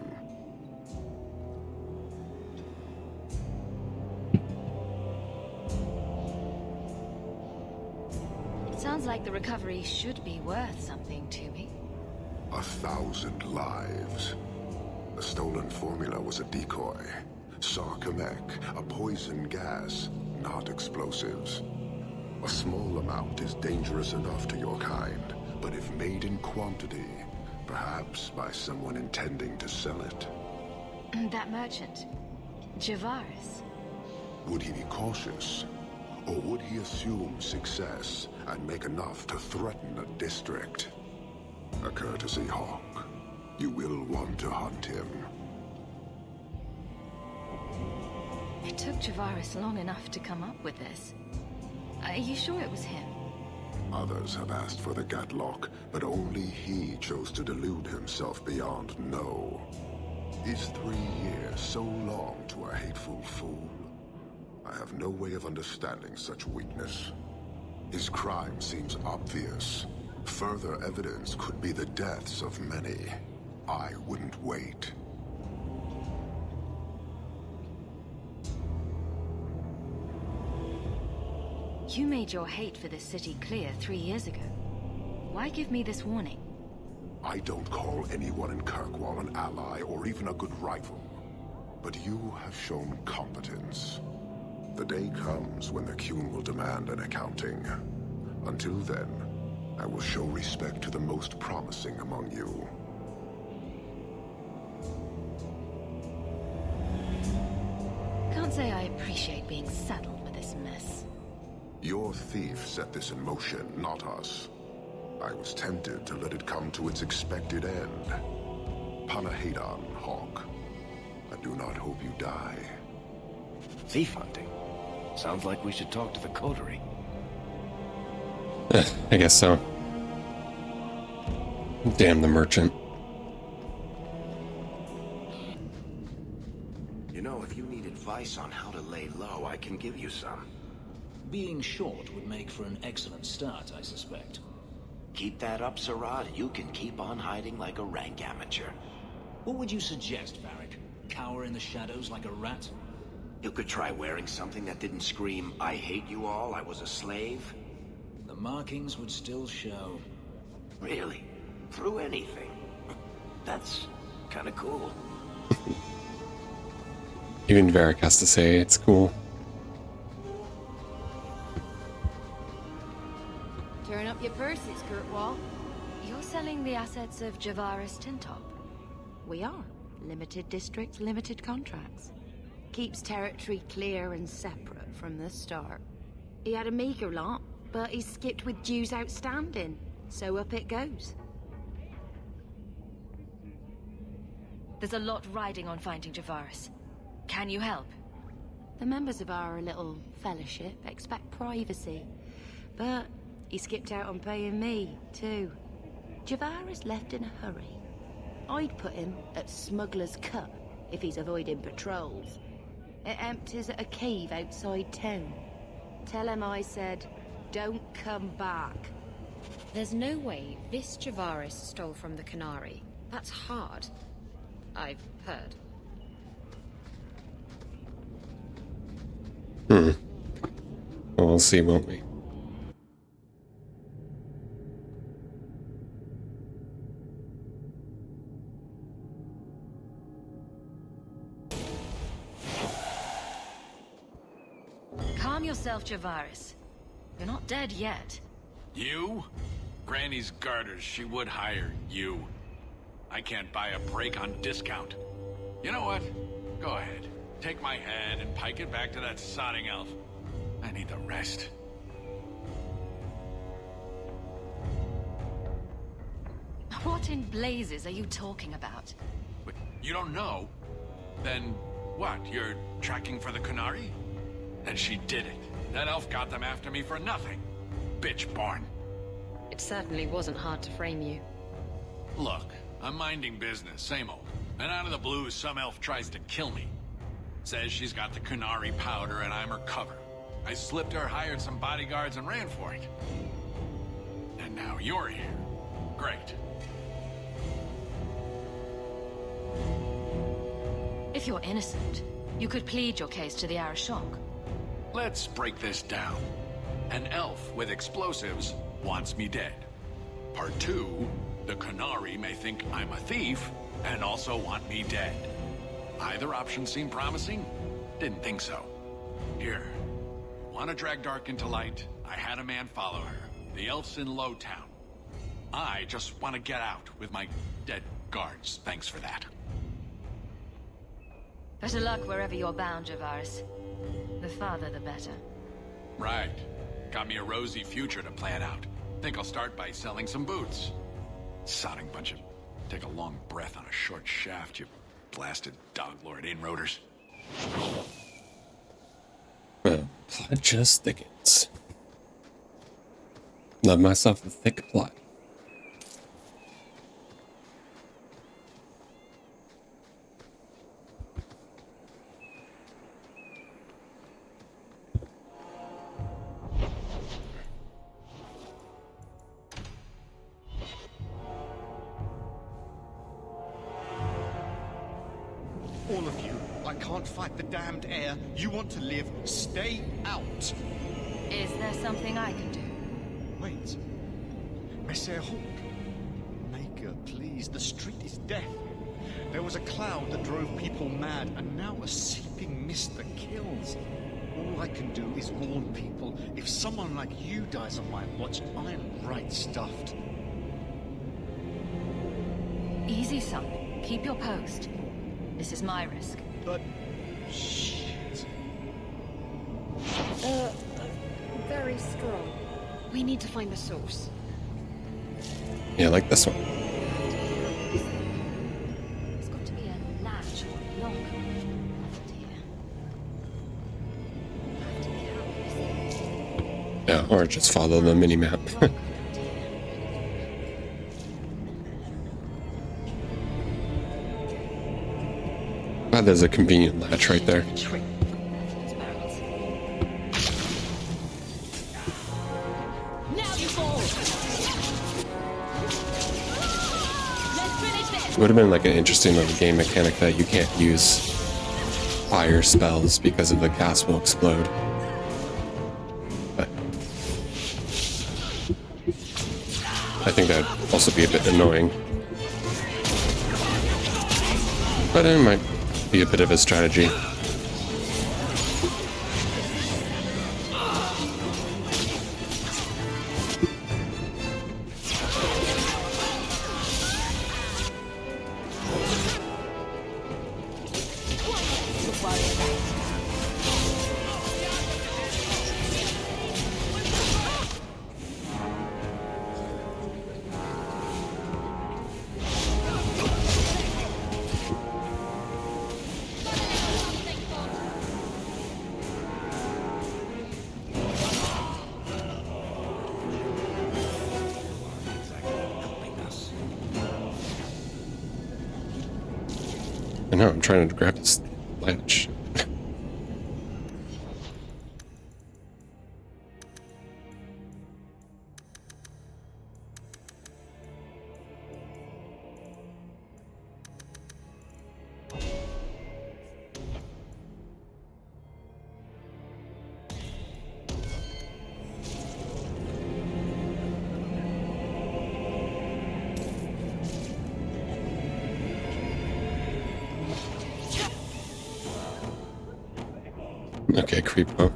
Sounds like the recovery should be worth something to me. 1,000 lives. The stolen formula was a decoy. Sarkamek, a poison gas, not explosives. A small amount is dangerous enough to your kind, but if made in quantity, perhaps by someone intending to sell it. That merchant, Javaris. Would he be cautious? Or would he assume success and make enough to threaten a district? A courtesy, Hawk. You will want to hunt him. It took Javaris long enough to come up with this. Are you sure it was him? Others have asked for the Gatlock, but only he chose to delude himself beyond no. Is 3 years so long to a hateful fool? I have no way of understanding such weakness. His crime seems obvious. Further evidence could be the deaths of many. I wouldn't wait. You made your hate for this city clear 3 years ago. Why give me this warning? I don't call anyone in Kirkwall an ally or even a good rival. But you have shown competence. The day comes when the Qun will demand an accounting. Until then, I will show respect to the most promising among you. Can't say I appreciate being saddled with this mess. Your thief set this in motion, not us. I was tempted to let it come to its expected end. Panahadan, Hawk. I do not hope you die. Thief hunting? Sounds like we should talk to the coterie. I guess so. Damn the merchant. You know, if you need advice on how to lay low, I can give you some. Being short would make for an excellent start, I suspect. Keep that up, Sarad, and you can keep on hiding like a rank amateur. What would you suggest, Varric? Cower in the shadows like a rat? You could try wearing something that didn't scream, "I hate you all, I was a slave." The markings would still show. Really? Through anything? That's kinda cool. Even Varric has to say it's cool. Turn up your purses, Kirkwall. You're selling the assets of Javaris Tintop. We are. Limited districts, limited contracts. Keeps territory clear and separate from the start. He had a meager lot, but he skipped with dues outstanding, so up it goes. There's a lot riding on finding Javaris. Can you help? The members of our little fellowship expect privacy, but he skipped out on paying me, too. Javaris left in a hurry. I'd put him at Smuggler's Cut if he's avoiding patrols. It empties at a cave outside town. Tell him I said, don't come back. There's no way this Javaris stole from the Canary. That's hard. I've heard. Well, we'll see, won't we? Calm yourself, Javaris. You're not dead yet. You? Granny's garters, she would hire you. I can't buy a break on discount. You know what? Go ahead. Take my head and pike it back to that sodding elf. I need the rest. What in blazes are you talking about? But you don't know? Then what? You're tracking for the Qunari? Then she did it. That elf got them after me for nothing. Bitch born. It certainly wasn't hard to frame you. Look, I'm minding business, same old. And out of the blue, some elf tries to kill me. Says she's got the Qunari powder and I'm her cover. I slipped her, hired some bodyguards, and ran for it. And now you're here. Great. If you're innocent, you could plead your case to the Arashok. Let's break this down. An elf with explosives wants me dead. Part 2, the Qunari may think I'm a thief and also want me dead. Either option seemed promising? Didn't think so. Here. Want to drag Dark into light? I had a man follow her. The elf's in Lowtown. I just want to get out with my dead guards. Thanks for that. Better luck wherever you're bound, Javaris. The farther, the better. Right. Got me a rosy future to plan out. Think I'll start by selling some boots. Sodding bunch of... Take a long breath on a short shaft, you blasted dog-lord inroaders. Well, plot just thickens. Love myself a thick plot. All of you, I can't fight the damned air. You want to live, stay out. Is there something I can do? Wait. Messer Hawk. Maker, please, the street is death. There was a cloud that drove people mad, and now a seeping mist that kills. All I can do is warn people. If someone like you dies on my watch, I'm right stuffed. Easy, son. Keep your post. This is my risk. But... shit. Very strong. We need to find the source. Yeah, like this one. There's got to be a latch or lock. Yeah, or just follow the mini-map. Ah, there's a convenient latch right there. It would have been like an interesting little game mechanic that you can't use fire spells because of the gas will explode. But I think that'd also be a bit annoying. But it might be a bit of a strategy. I know, I'm trying to grab this ledge. Okay, creepo.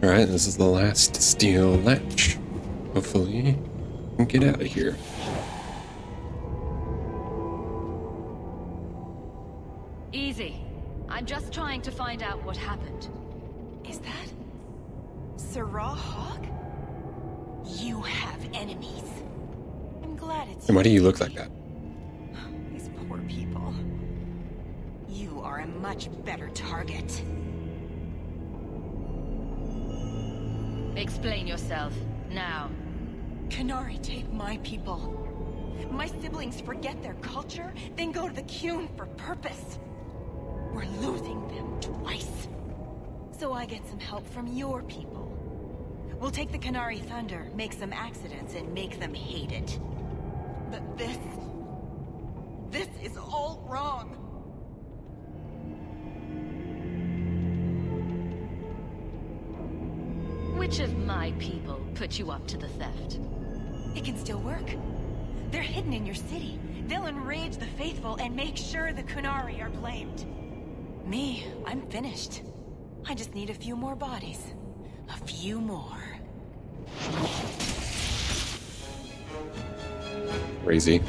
Alright, this is the last steel latch. Hopefully, we can get out of here. Easy. I'm just trying to find out what happened. Is that Sarah Hawk? You have enemies. I'm glad it's And why do you look like that? these poor people. You are a much better target. Explain yourself, now. Canary take my people. My siblings forget their culture, then go to the Qun for purpose. We're losing them twice. So I get some help from your people. We'll take the Canary Thunder, make some accidents, and make them hate it. But this is all wrong. Which of my people put you up to the theft? It can still work. They're hidden in your city. They'll enrage the faithful and make sure the Kunari are blamed. Me, I'm finished. I just need a few more bodies. A few more. Crazy.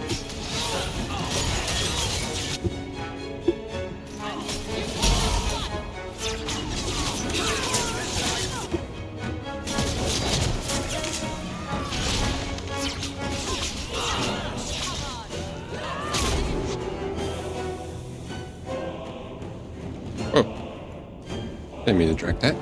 Didn't mean to drag that.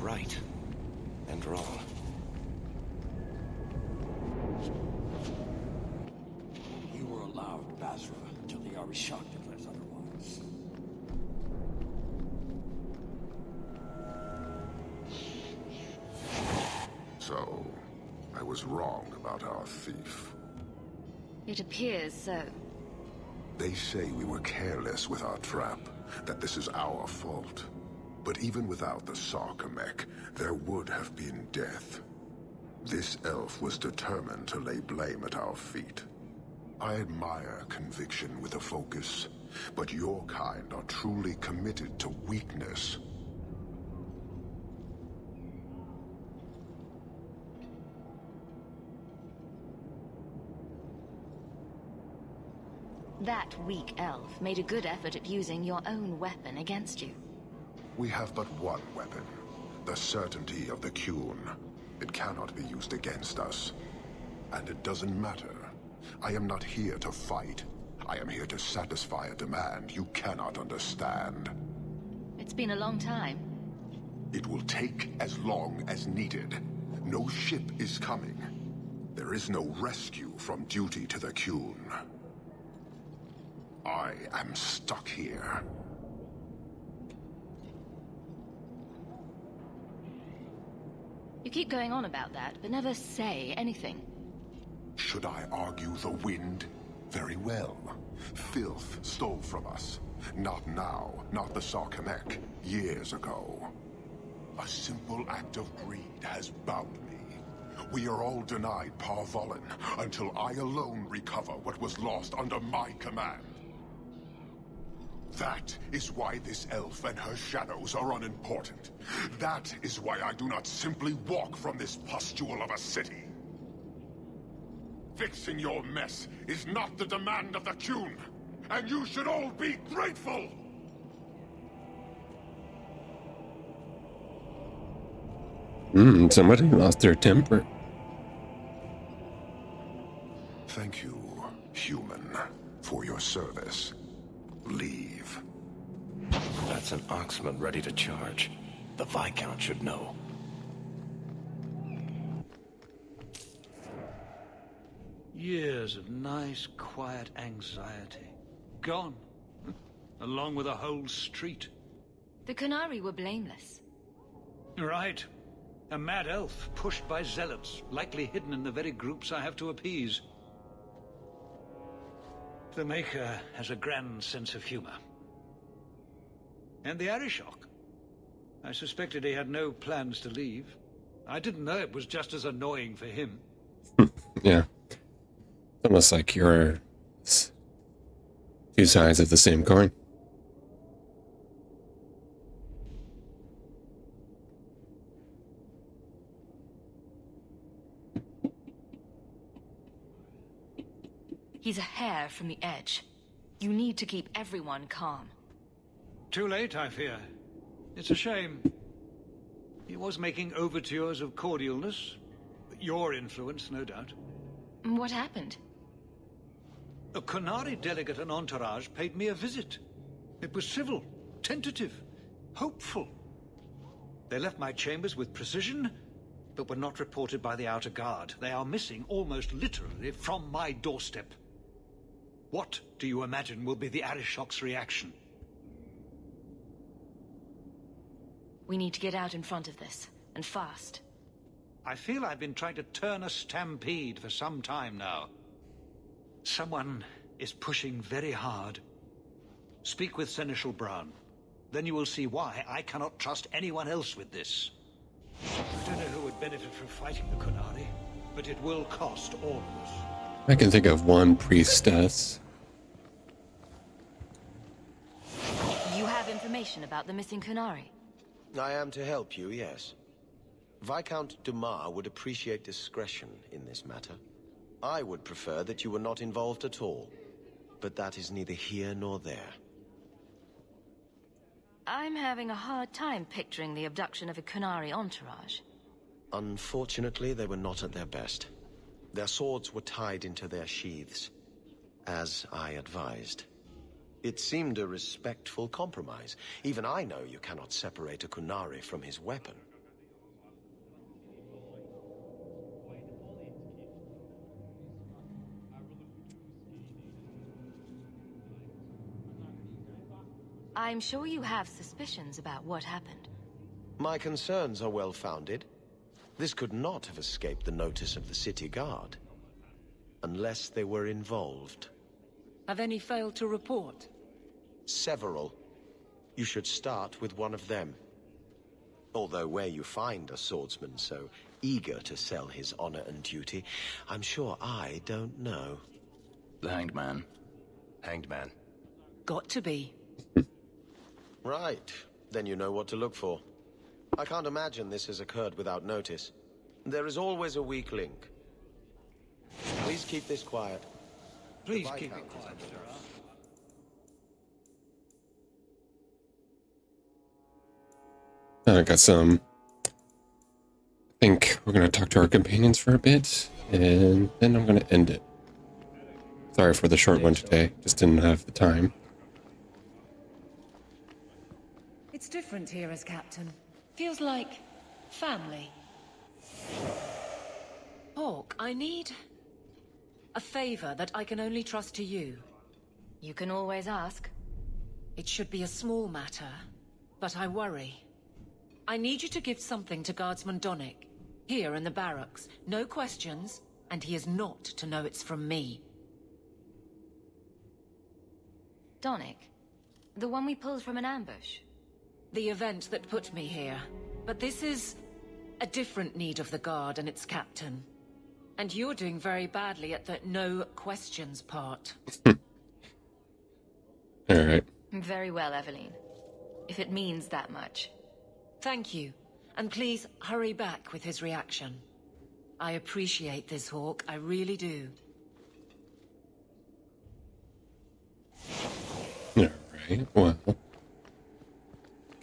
Right and wrong. You were allowed Basra until the Arishok declares otherwise. So, I was wrong about our thief. It appears so. They say we were careless with our trap, that this is our fault. But even without the Sarkamek, there would have been death. This elf was determined to lay blame at our feet. I admire conviction with a focus, but your kind are truly committed to weakness. That weak elf made a good effort at using your own weapon against you. We have but one weapon, the certainty of the Qun. It cannot be used against us. And it doesn't matter. I am not here to fight. I am here to satisfy a demand you cannot understand. It's been a long time. It will take as long as needed. No ship is coming. There is no rescue from duty to the Qun. I am stuck here. You keep going on about that, but never say anything. Should I argue the wind? Very well. Filth stole from us. Not now, not the Sarkamek. Years ago. A simple act of greed has bound me. We are all denied Parvolin until I alone recover what was lost under my command. That is why this elf and her shadows are unimportant. That is why I do not simply walk from this pustule of a city. Fixing your mess is not the demand of the Qun, and you should all be grateful! Somebody lost their temper. Thank you, human, for your service. Leave. That's That's an Oxman ready to charge. The Viscount should know. Years of nice, quiet anxiety. Gone. Along with a whole street. The Qunari were blameless. Right. A mad elf pushed by zealots, likely hidden in the very groups I have to appease. The Maker has a grand sense of humor. And the Arishok. I suspected he had no plans to leave. I didn't know it was just as annoying for him. Yeah. It's almost like you're two sides of the same coin. He's a hair from the edge. You need to keep everyone calm. Too late, I fear. It's a shame. He was making overtures of cordialness. Your influence, no doubt. What happened? A Qunari delegate and entourage paid me a visit. It was civil, tentative, hopeful. They left my chambers with precision, but were not reported by the outer guard. They are missing almost literally from my doorstep. What do you imagine will be the Arishok's reaction? We need to get out in front of this, and fast. I feel I've been trying to turn a stampede for some time now. Someone is pushing very hard. Speak with Seneschal Brown. Then you will see why I cannot trust anyone else with this. I don't know who would benefit from fighting the Qunari, but it will cost all of us. I can think of one priestess. You have information about the missing Qunari? I am to help you, yes. Viscount Dumas would appreciate discretion in this matter. I would prefer that you were not involved at all, but that is neither here nor there. I'm having a hard time picturing the abduction of a Qunari entourage. Unfortunately, they were not at their best. Their swords were tied into their sheaths, as I advised. It seemed a respectful compromise. Even I know you cannot separate a Qunari from his weapon. I'm sure you have suspicions about what happened. My concerns are well-founded. This could not have escaped the notice of the city guard. Unless they were involved. Have any failed to report? Several. You should start with one of them. Although where you find a swordsman so eager to sell his honor and duty, I'm sure I don't know. The Hanged Man. Hanged Man. Got to be. Right. Then you know what to look for. I can't imagine this has occurred without notice. There is always a weak link. Please keep this quiet. Please keep it quiet, sir. I got some. I think we're going to talk to our companions for a bit, and then I'm going to end it. Sorry for the short one today. Just didn't have the time. It's different here as captain. Feels like family. Hawk, I need a favor that I can only trust to you. You can always ask. It should be a small matter, but I worry. I need you to give something to Guardsman Donick, here in the barracks. No questions, and he is not to know it's from me. Donick? The one we pulled from an ambush? The event that put me here. But this is a different need of the Guard and its captain. And you're doing very badly at the no questions part. Alright. Very well, Eveline. If it means that much. Thank you. And please, hurry back with his reaction. I appreciate this, Hawk. I really do. Alright, well.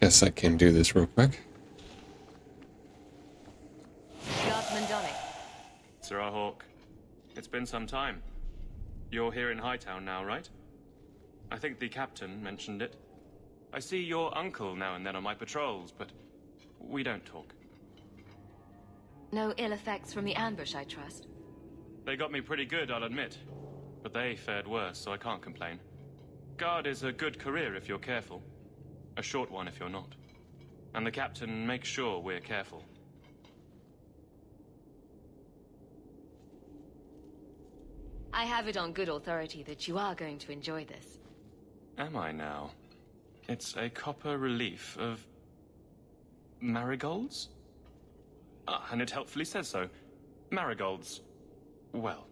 Guess I can do this real quick. Guardsman Donick. Sir Hawk, it's been some time. You're here in Hightown now, right? I think the captain mentioned it. I see your uncle now and then on my patrols, but we don't talk. No ill effects from the ambush, I trust. They got me pretty good, I'll admit. But they fared worse, so I can't complain. Guard is a good career if you're careful. A short one if you're not. And the captain makes sure we're careful. I have it on good authority that you are going to enjoy this. Am I now? It's a copper relief of... marigolds? Ah, and it helpfully says so. Marigolds. Well,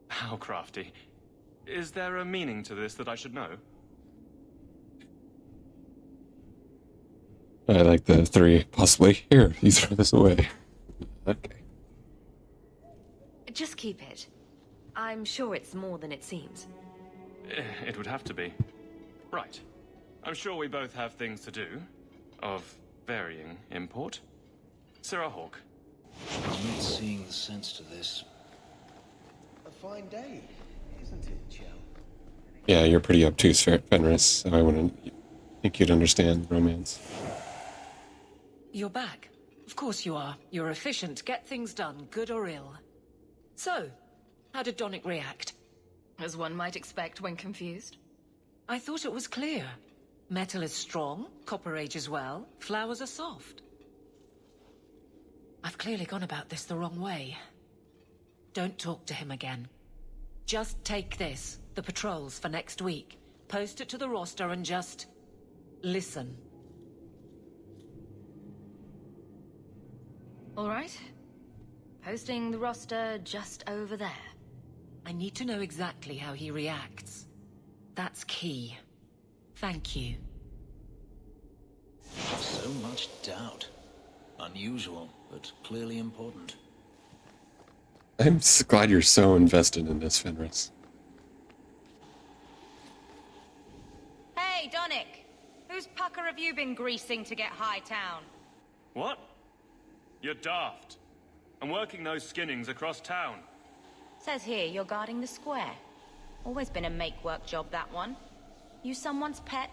how crafty. Is there a meaning to this that I should know? I like the three. Possibly. Here, you throw this away. Okay. Just keep it. I'm sure it's more than it seems. It would have to be. Right. I'm sure we both have things to do. Of varying import. Sarah Hawke. I'm not seeing the sense to this. A fine day, isn't it, Joe? Yeah, you're pretty obtuse, Fenris, so I wouldn't think you'd understand romance. You're back. Of course you are. You're efficient, get things done, good or ill. So, how did Donick react? As one might expect when confused. I thought it was clear. Metal is strong, copper ages well, flowers are soft. I've clearly gone about this the wrong way. Don't talk to him again. Just take this, the patrols for next week. Post it to the roster and just... listen. All right. Posting the roster just over there. I need to know exactly how he reacts. That's key. Thank you. So much doubt. Unusual, but clearly important. I'm glad you're so invested in this, Fenris. Hey, Donick! Whose pucker have you been greasing to get Hightown? What? You're daft. I'm working those skinnings across town. Says here you're guarding the square. Always been a make-work job, that one. You someone's pet?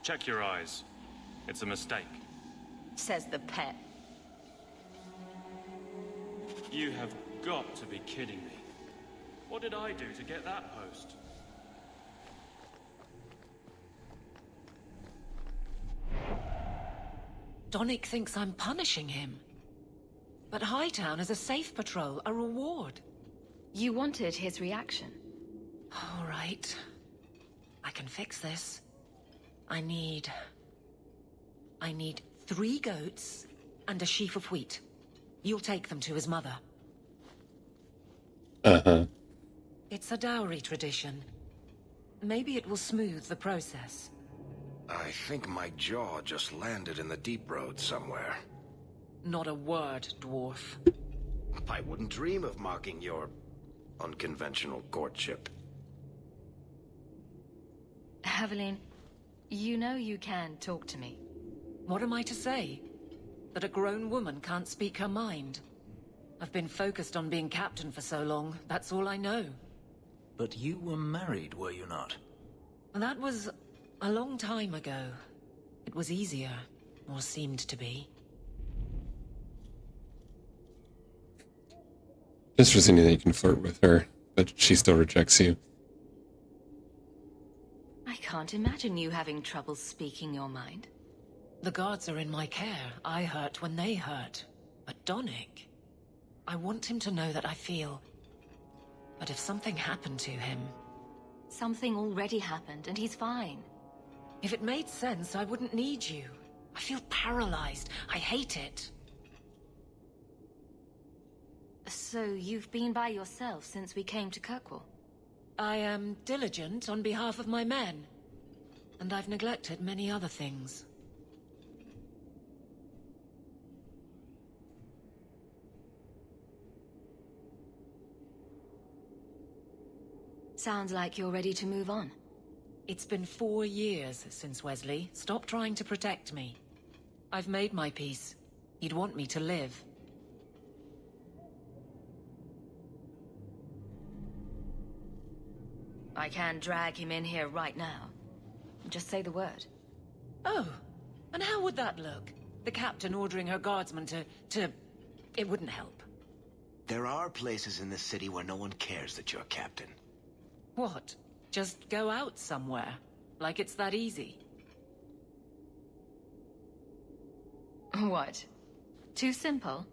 Check your eyes. It's a mistake. Says the pet. You have got to be kidding me. What did I do to get that post? Donick thinks I'm punishing him. But Hightown is a safe patrol, a reward. You wanted his reaction. All right. I can fix this. I need 3 goats and a sheaf of wheat. You'll take them to his mother. Uh-huh. It's a dowry tradition. Maybe it will smooth the process. I think my jaw just landed in the deep road somewhere. Not a word, dwarf. I wouldn't dream of mocking your unconventional courtship. Aveline, you know you can talk to me. What am I to say? That a grown woman can't speak her mind? I've been focused on being captain for so long, that's all I know. But you were married, were you not? That was a long time ago. It was easier, or seemed to be. Just for seeing that you can flirt with her, but she still rejects you. I can't imagine you having trouble speaking your mind. The guards are in my care. I hurt when they hurt. But Donick... I want him to know that I feel... But if something happened to him... Something already happened, and he's fine. If it made sense, I wouldn't need you. I feel paralyzed. I hate it. So you've been by yourself since we came to Kirkwall? I am diligent on behalf of my men. And I've neglected many other things. Sounds like you're ready to move on. It's been 4 years since Wesley. Stop trying to protect me. I've made my peace. He'd want me to live. I can drag him in here right now. Just say the word. Oh, and how would that look? The captain ordering her guardsmen to... It wouldn't help. There are places in this city where no one cares that you're captain. What? Just go out somewhere? Like it's that easy? What? Too simple?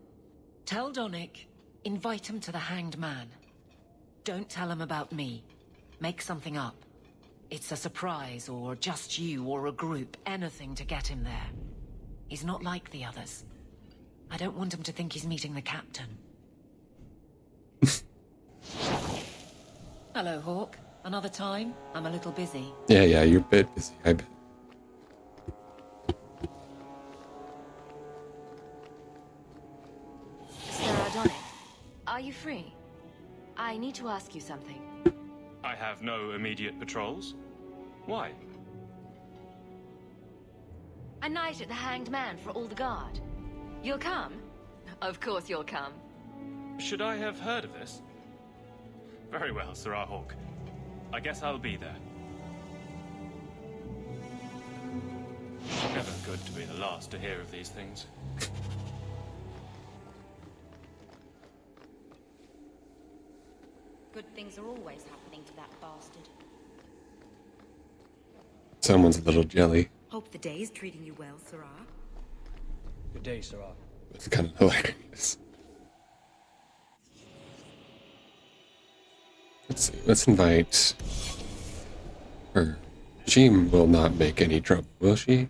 Tell Donnick, invite him to the Hanged Man. Don't tell him about me. Make something up. It's a surprise, or just you, or a group, anything to get him there. He's not like the others. I don't want him to think he's meeting the captain. Hello, Hawk. Another time? I'm a little busy. Yeah, you're a bit busy, I bet. Sarah Donnick, are you free? I need to ask you something. I have no immediate patrols. Why? A night at the Hanged Man for all the guard. You'll come? Of course you'll come. Should I have heard of this? Very well, Sarah Hawk. I guess I'll be there. Never good to be the last to hear of these things. Good things are always happening to that bastard. Someone's a little jelly. Hope the day's treating you well, Sarah. Good day, Sarah. It's kind of hilarious. Let's see. Let's invite her. She will not make any trouble, will she?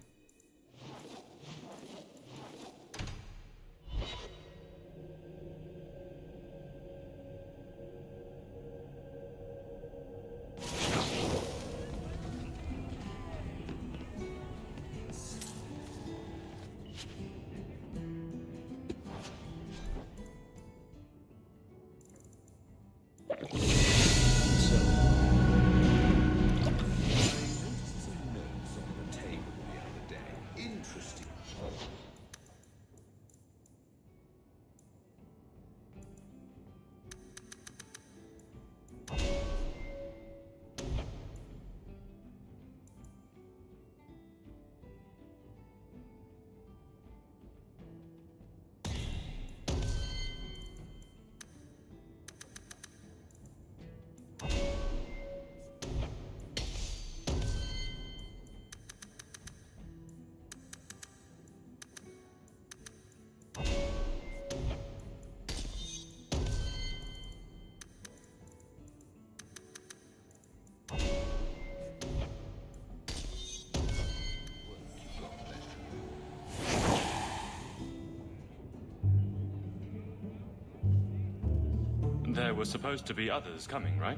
There were supposed to be others coming, right?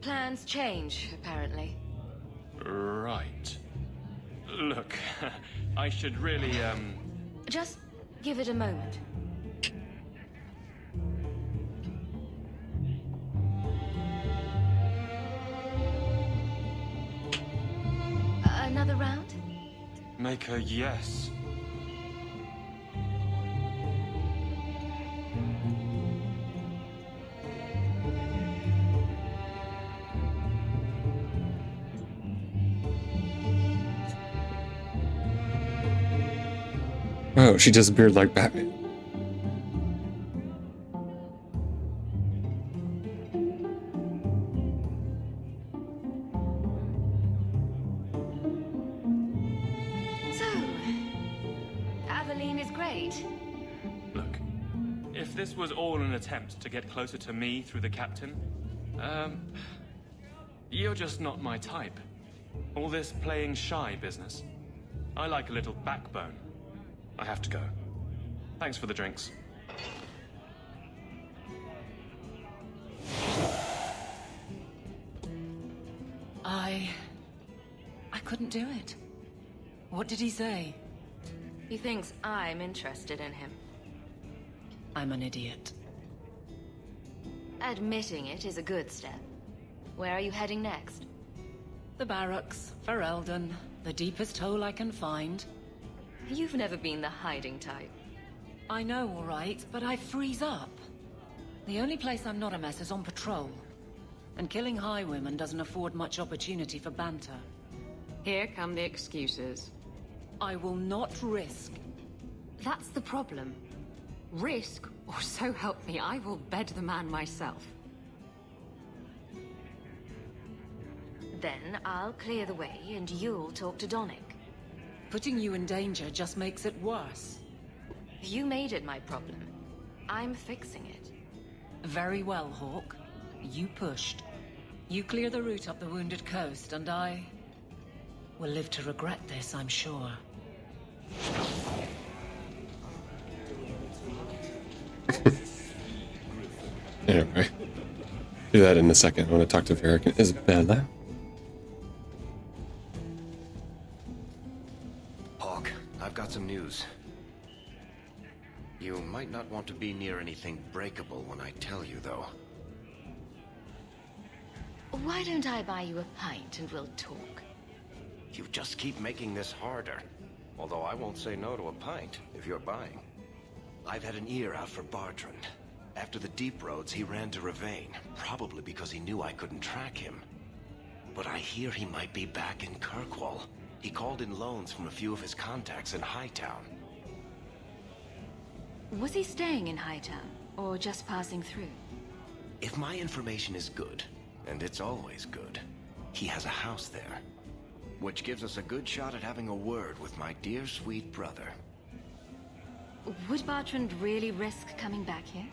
Plans change, apparently. Right. Look, I should really, Just give it a moment. Another round? make a yes. Oh, she disappeared like Batman. So, Aveline is great. Look, if this was all an attempt to get closer to me through the captain, you're just not my type. All this playing shy business. I like a little backbone. I have to go. Thanks for the drinks. I couldn't do it. What did he say? He thinks I'm interested in him. I'm an idiot. Admitting it is a good step. Where are you heading next? The barracks, for Eldon, the deepest hole I can find. You've never been the hiding type. I know, all right, but I freeze up. The only place I'm not a mess is on patrol. And killing highwaymen doesn't afford much opportunity for banter. Here come the excuses. I will not risk. That's the problem. Risk, or so help me, I will bed the man myself. Then I'll clear the way and you'll talk to Donick. Putting you in danger just makes it worse. You made it my problem. I'm fixing it. Very well, Hawk. You pushed. You clear the route up the Wounded Coast, and I will live to regret this, I'm sure. Anyway, do that in a second. I want to talk to Varric and Isabella. Hawk, I've got some news. You might not want to be near anything breakable when I tell you, though. Why don't I buy you a pint and we'll talk? You just keep making this harder. Although I won't say no to a pint, if you're buying. I've had an ear out for Bartrand. After the Deep Roads, he ran to Ravane, probably because he knew I couldn't track him. But I hear he might be back in Kirkwall. He called in loans from a few of his contacts in Hightown. Was he staying in Hightown, or just passing through? If my information is good, and it's always good, he has a house there. Which gives us a good shot at having a word with my dear sweet brother. Would Bartrand really risk coming back here?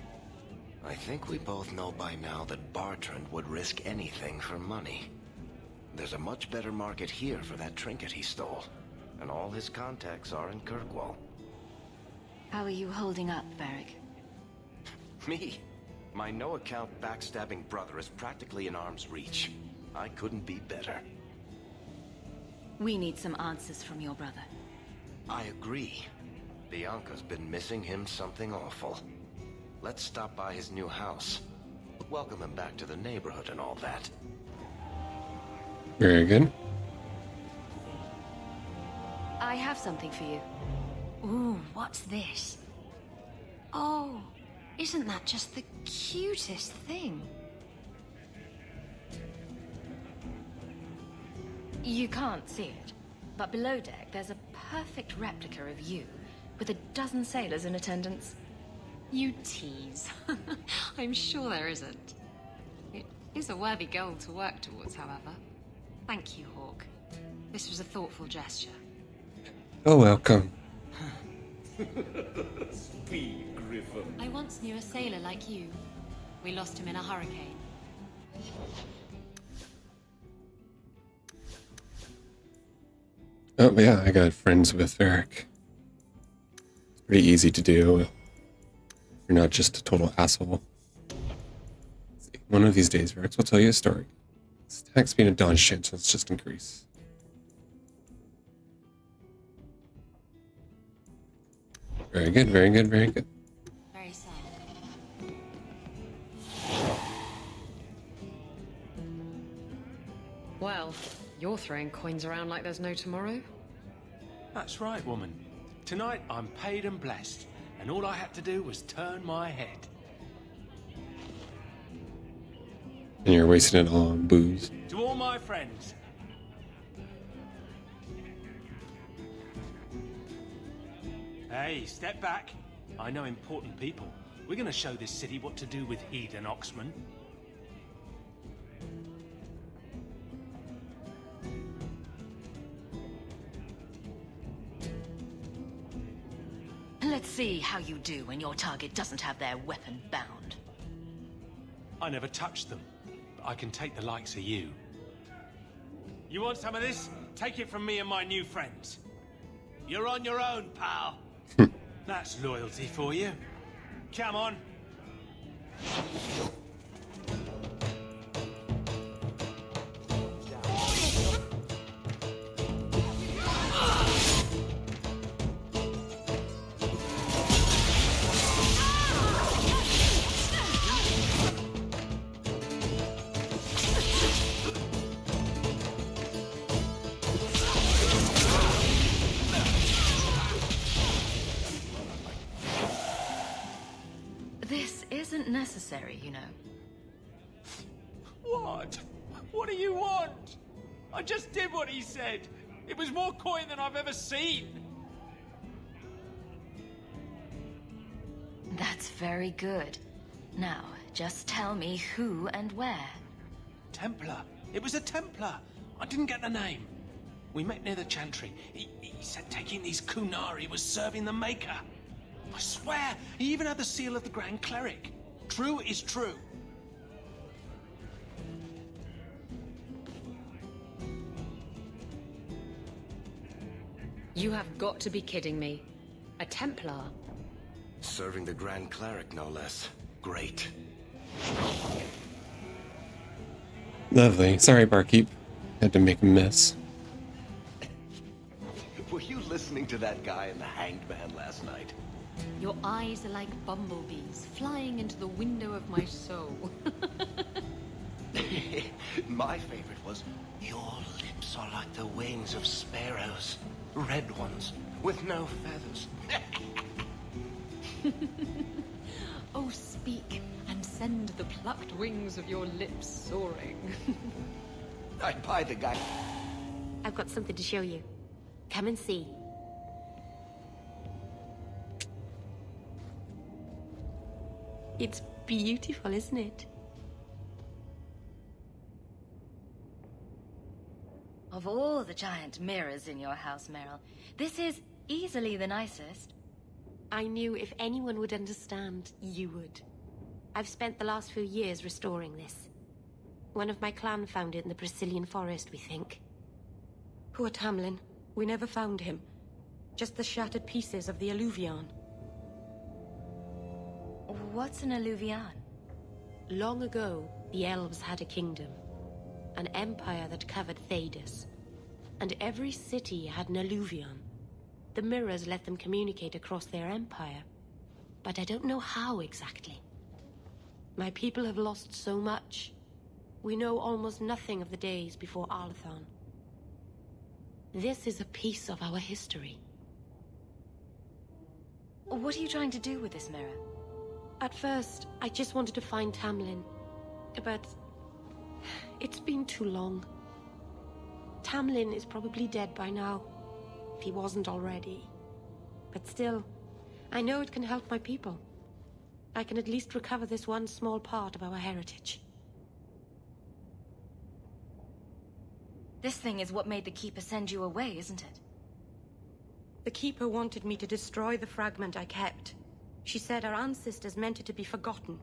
I think we both know by now that Bartrand would risk anything for money. There's a much better market here for that trinket he stole, and all his contacts are in Kirkwall. How are you holding up, Varric? Me? My no-account backstabbing brother is practically in arm's reach. I couldn't be better. We need some answers from your brother. I agree. Bianca's been missing him something awful. Let's stop by his new house. Welcome him back to the neighborhood and all that. Very good. I have something for you. Ooh, what's this? Oh, isn't that just the cutest thing? You can't see it, but below deck there's a perfect replica of you, with a dozen sailors in attendance. You tease. I'm sure there isn't. It is a worthy goal to work towards, however. Thank you, Hawk. This was a thoughtful gesture. Oh, welcome. Speed, Griffin. I once knew a sailor like you. We lost him in a hurricane. Oh, yeah, I got friends with Varric. It's pretty easy to do. You're not just a total asshole. One of these days, Varric will tell you a story. Attack speed and dodge chances just increase. Very good, very good, very good. Very sad. Well, you're throwing coins around like there's no tomorrow. That's right, woman. Tonight I'm paid and blessed, and all I had to do was turn my head. And you're wasting it all on booze. To all my friends. Hey, step back. I know important people. We're gonna show this city what to do with Heed and Oxman. Let's see how you do when your target doesn't have their weapon bound. I never touched them, but I can take the likes of you. You want some of this? Take it from me and my new friends. You're on your own, pal. That's loyalty for you. Come on. This isn't necessary, you know. What? What do you want? I just did what he said. It was more coin than I've ever seen. That's very good. Now, just tell me who and where. Templar. It was a Templar. I didn't get the name. We met near the Chantry. He said taking these Kunari was serving the Maker. I swear, he even had the seal of the Grand Cleric. True is true. You have got to be kidding me. A Templar? Serving the Grand Cleric, no less. Great. Lovely. Sorry, barkeep. Had to make a mess. Were you listening to that guy in the Hanged Man last night? Your eyes are like bumblebees flying into the window of my soul. My favorite was, your lips are like the wings of sparrows. Red ones, with no feathers. Oh, speak, and send the plucked wings of your lips soaring. I'd buy the guy. I've got something to show you. Come and see. It's beautiful, isn't it? Of all the giant mirrors in your house, Meryl, this is easily the nicest. I knew if anyone would understand, you would. I've spent the last few years restoring this. One of my clan found it in the Brazilian forest, we think. Poor Tamlin. We never found him. Just the shattered pieces of the Alluvion. What's an Alluvion? Long ago, the elves had a kingdom. An empire that covered Thedas. And every city had an Alluvion. The mirrors let them communicate across their empire. But I don't know how exactly. My people have lost so much. We know almost nothing of the days before Arlathon. This is a piece of our history. What are you trying to do with this mirror? At first, I just wanted to find Tamlin. But it's been too long. Tamlin is probably dead by now, if he wasn't already. But still, I know it can help my people. I can at least recover this one small part of our heritage. This thing is what made the Keeper send you away, isn't it? The Keeper wanted me to destroy the fragment I kept. She said our ancestors meant it to be forgotten.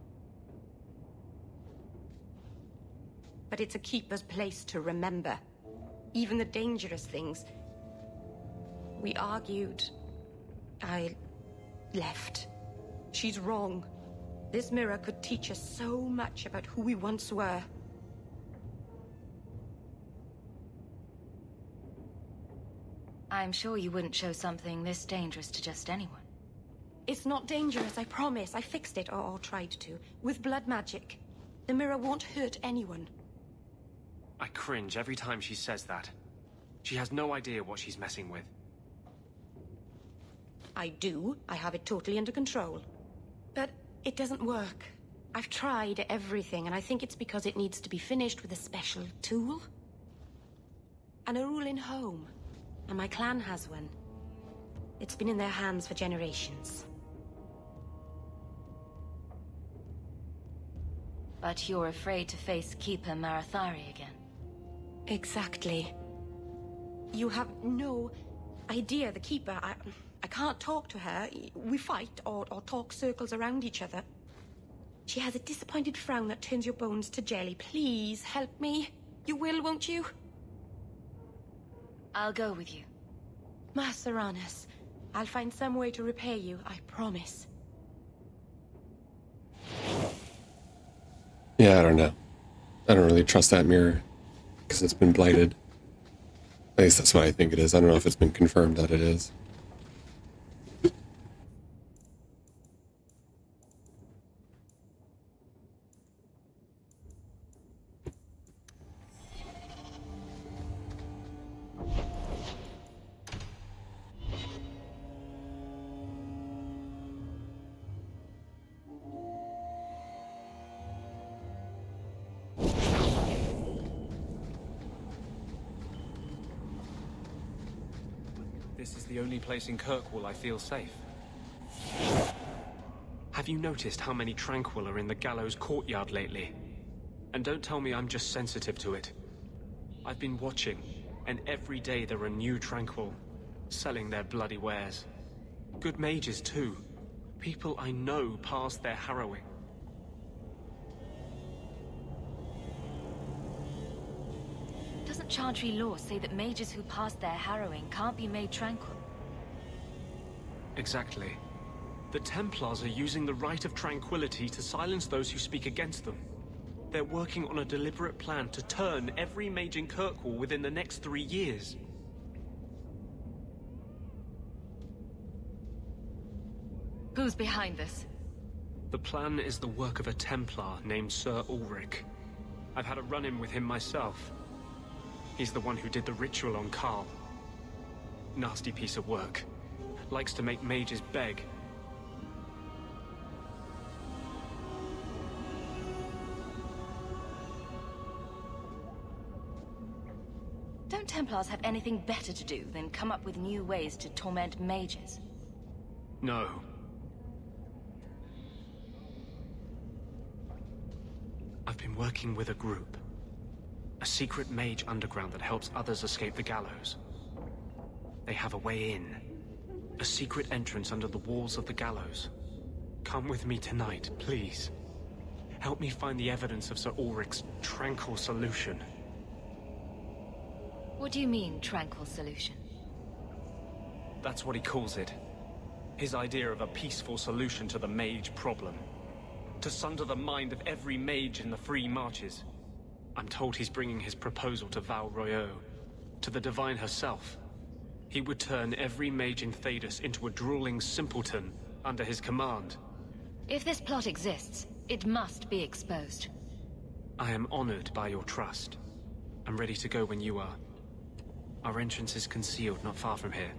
But it's a Keeper's place to remember. Even the dangerous things. We argued. I left. She's wrong. This mirror could teach us so much about who we once were. I'm sure you wouldn't show something this dangerous to just anyone. It's not dangerous, I promise. I fixed it, or tried to, with blood magic. The mirror won't hurt anyone. I cringe every time she says that. She has no idea what she's messing with. I do. I have it totally under control. But it doesn't work. I've tried everything, and I think it's because it needs to be finished with a special tool. And a ruling home. And my clan has one. It's been in their hands for generations. But you're afraid to face Keeper Marathari again. Exactly. You have no idea, the Keeper. I can't talk to her. We fight or talk circles around each other. She has a disappointed frown that turns your bones to jelly. Please, help me. You will, won't you? I'll go with you. Maceranus, I'll find some way to repay you, I promise. Yeah, I don't know. I don't really trust that mirror because it's been blighted. At least that's what I think it is. I don't know if it's been confirmed that it is. This is the only place in Kirkwall I feel safe. Have you noticed how many Tranquil are in the gallows courtyard lately? And don't tell me I'm just sensitive to it. I've been watching, and every day there are new Tranquil, selling their bloody wares. Good mages too. People I know past their harrowing. Doesn't Chantry law say that mages who pass their harrowing can't be made tranquil? Exactly. The Templars are using the right of tranquility to silence those who speak against them. They're working on a deliberate plan to turn every mage in Kirkwall within the next 3 years. Who's behind this? The plan is the work of a Templar named Sir Ulrich. I've had a run-in with him myself. He's the one who did the ritual on Carl. Nasty piece of work. Likes to make mages beg. Don't Templars have anything better to do than come up with new ways to torment mages? No. I've been working with a group. A secret mage underground that helps others escape the gallows. They have a way in. A secret entrance under the walls of the gallows. Come with me tonight, please. Help me find the evidence of Sir Ulrich's tranquil solution. What do you mean, tranquil solution? That's what he calls it. His idea of a peaceful solution to the mage problem. To sunder the mind of every mage in the Free Marches. I'm told he's bringing his proposal to Val Royeaux, to the Divine herself. He would turn every mage in Thedas into a drooling simpleton under his command. If this plot exists, it must be exposed. I am honored by your trust. I'm ready to go when you are. Our entrance is concealed not far from here.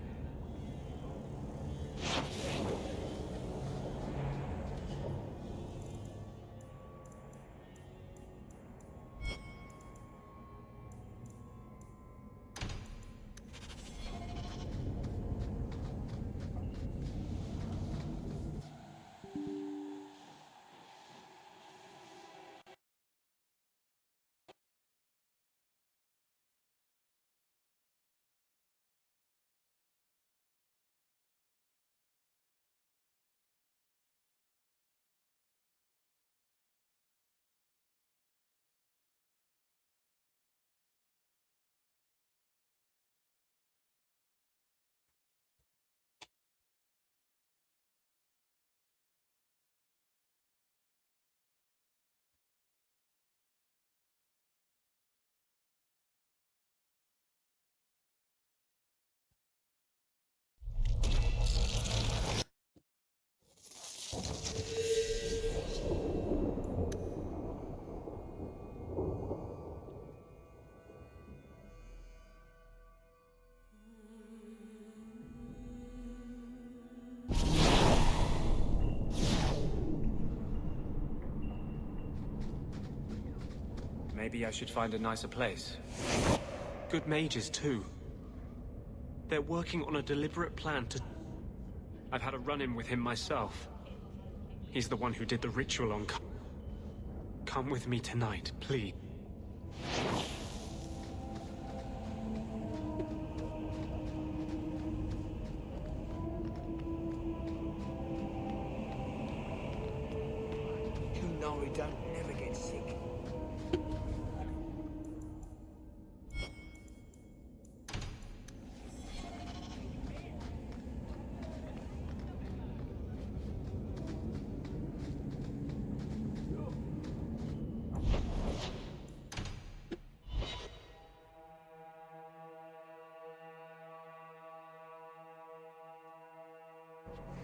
Maybe I should find a nicer place. Good mages, too. They're working on a deliberate plan to... I've had a run-in with him myself. He's the one who did the ritual on... Come with me tonight, please. Kunari don't never get sick.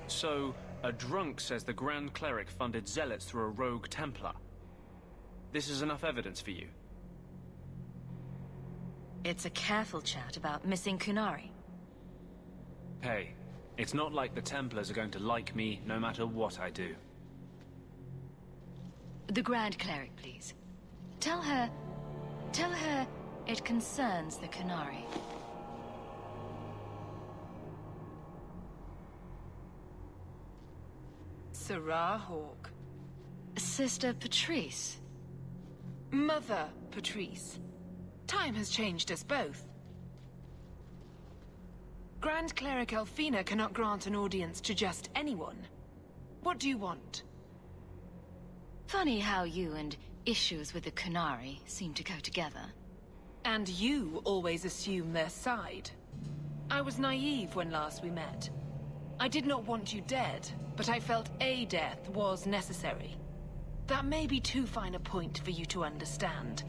So, a drunk says the Grand Cleric funded zealots through a rogue Templar. This is enough evidence for you? It's a careful chat about missing Kunari. Hey, it's not like the Templars are going to like me no matter what I do. The Grand Cleric, please. Tell her it concerns the Kunari. Sarah Hawke. Sister Patrice. Mother Patrice. Time has changed us both. Grand Cleric Elfina cannot grant an audience to just anyone. What do you want? Funny how you and issues with the Kunari seem to go together. And you always assume their side. I was naive when last we met. I did not want you dead, but I felt a death was necessary. That may be too fine a point for you to understand,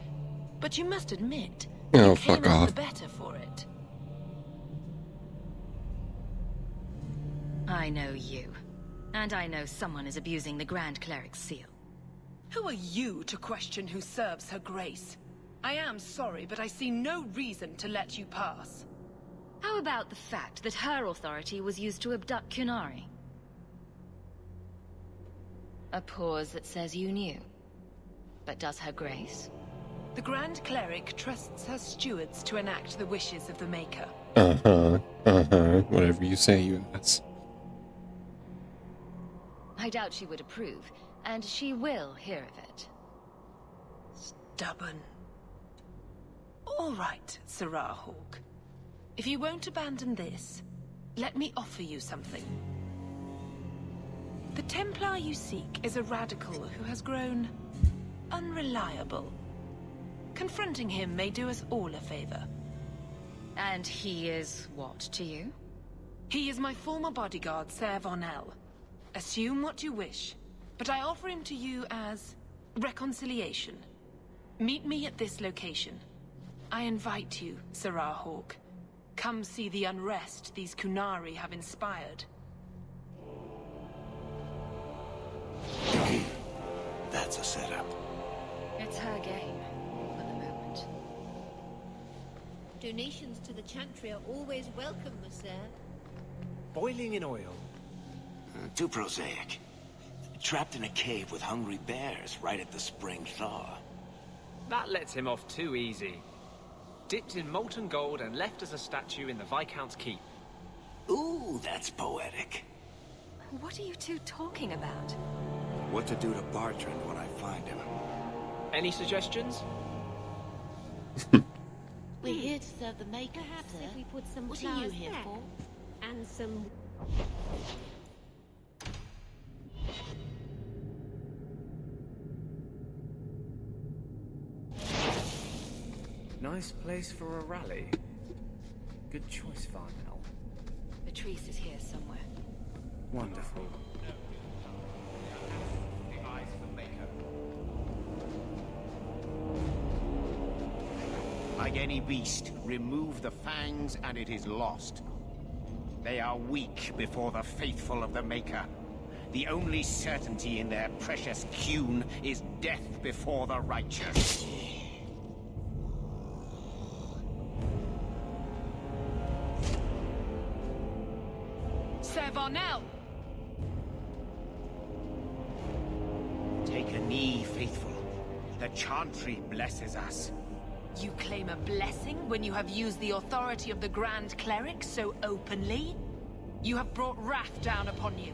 but you must admit, Oh, you fuck came out off. the better for it. I know you. And I know someone is abusing the Grand Cleric's seal. Who are you to question who serves her grace? I am sorry, but I see no reason to let you pass. How about the fact that her authority was used to abduct Kunari? A pause that says you knew. But does her grace? The Grand Cleric trusts her stewards to enact the wishes of the Maker. Whatever you say, you ass. I doubt she would approve, and she will hear of it. Stubborn. All right, Sarah Hawke. If you won't abandon this, let me offer you something. The Templar you seek is a radical who has grown unreliable. Confronting him may do us all a favor. And he is what to you? He is my former bodyguard, Ser Vonel. Assume what you wish, but I offer him to you as reconciliation. Meet me at this location. I invite you, Sarah Hawke. Come see the unrest these Kunari have inspired. That's a setup. It's her game, for the moment. Donations to the Chantry are always welcome, monsieur. Boiling in oil. Too prosaic. Trapped in a cave with hungry bears right at the spring thaw. That lets him off too easy. Dipped in molten gold and left as a statue in the Viscount's keep. Ooh, that's poetic. What are you two talking about? What to do to Bartrand when I find him. Any suggestions? We're here to serve the Maker, Perhaps sir. if we put some What are you flowers here there, for? and some... Nice place for a rally. Good choice, Varnell. Patrice is here somewhere. Wonderful. Like any beast, remove the fangs and it is lost. They are weak before the faithful of the Maker. The only certainty in their precious Qun is death before the righteous. Ser Varnell! Take a knee, faithful. The Chantry blesses us. You claim a blessing when you have used the authority of the Grand Cleric so openly? You have brought wrath down upon you.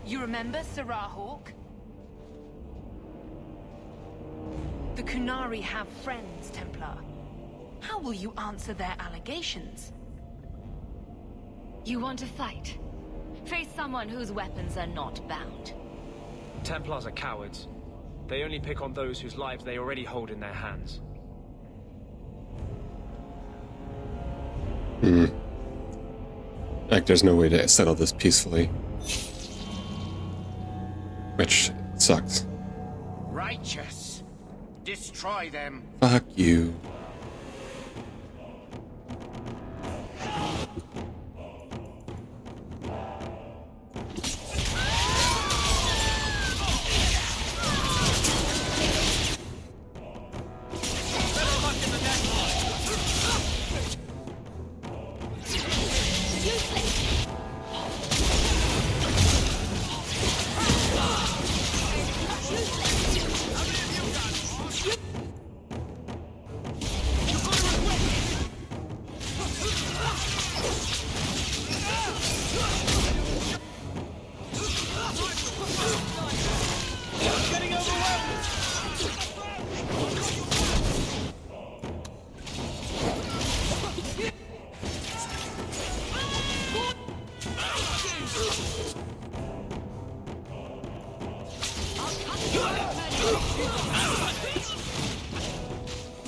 You remember, Sarah Hawke? The Kunari have friends, Templar. How will you answer their allegations? You want to fight? Face someone whose weapons are not bound. Templars are cowards. They only pick on those whose lives they already hold in their hands. Like, there's no way to settle this peacefully. Which sucks. Righteous! Destroy them! Fuck you.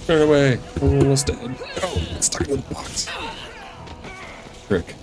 Turn away. I'm almost dead. Oh, it's stuck in the box. Frick.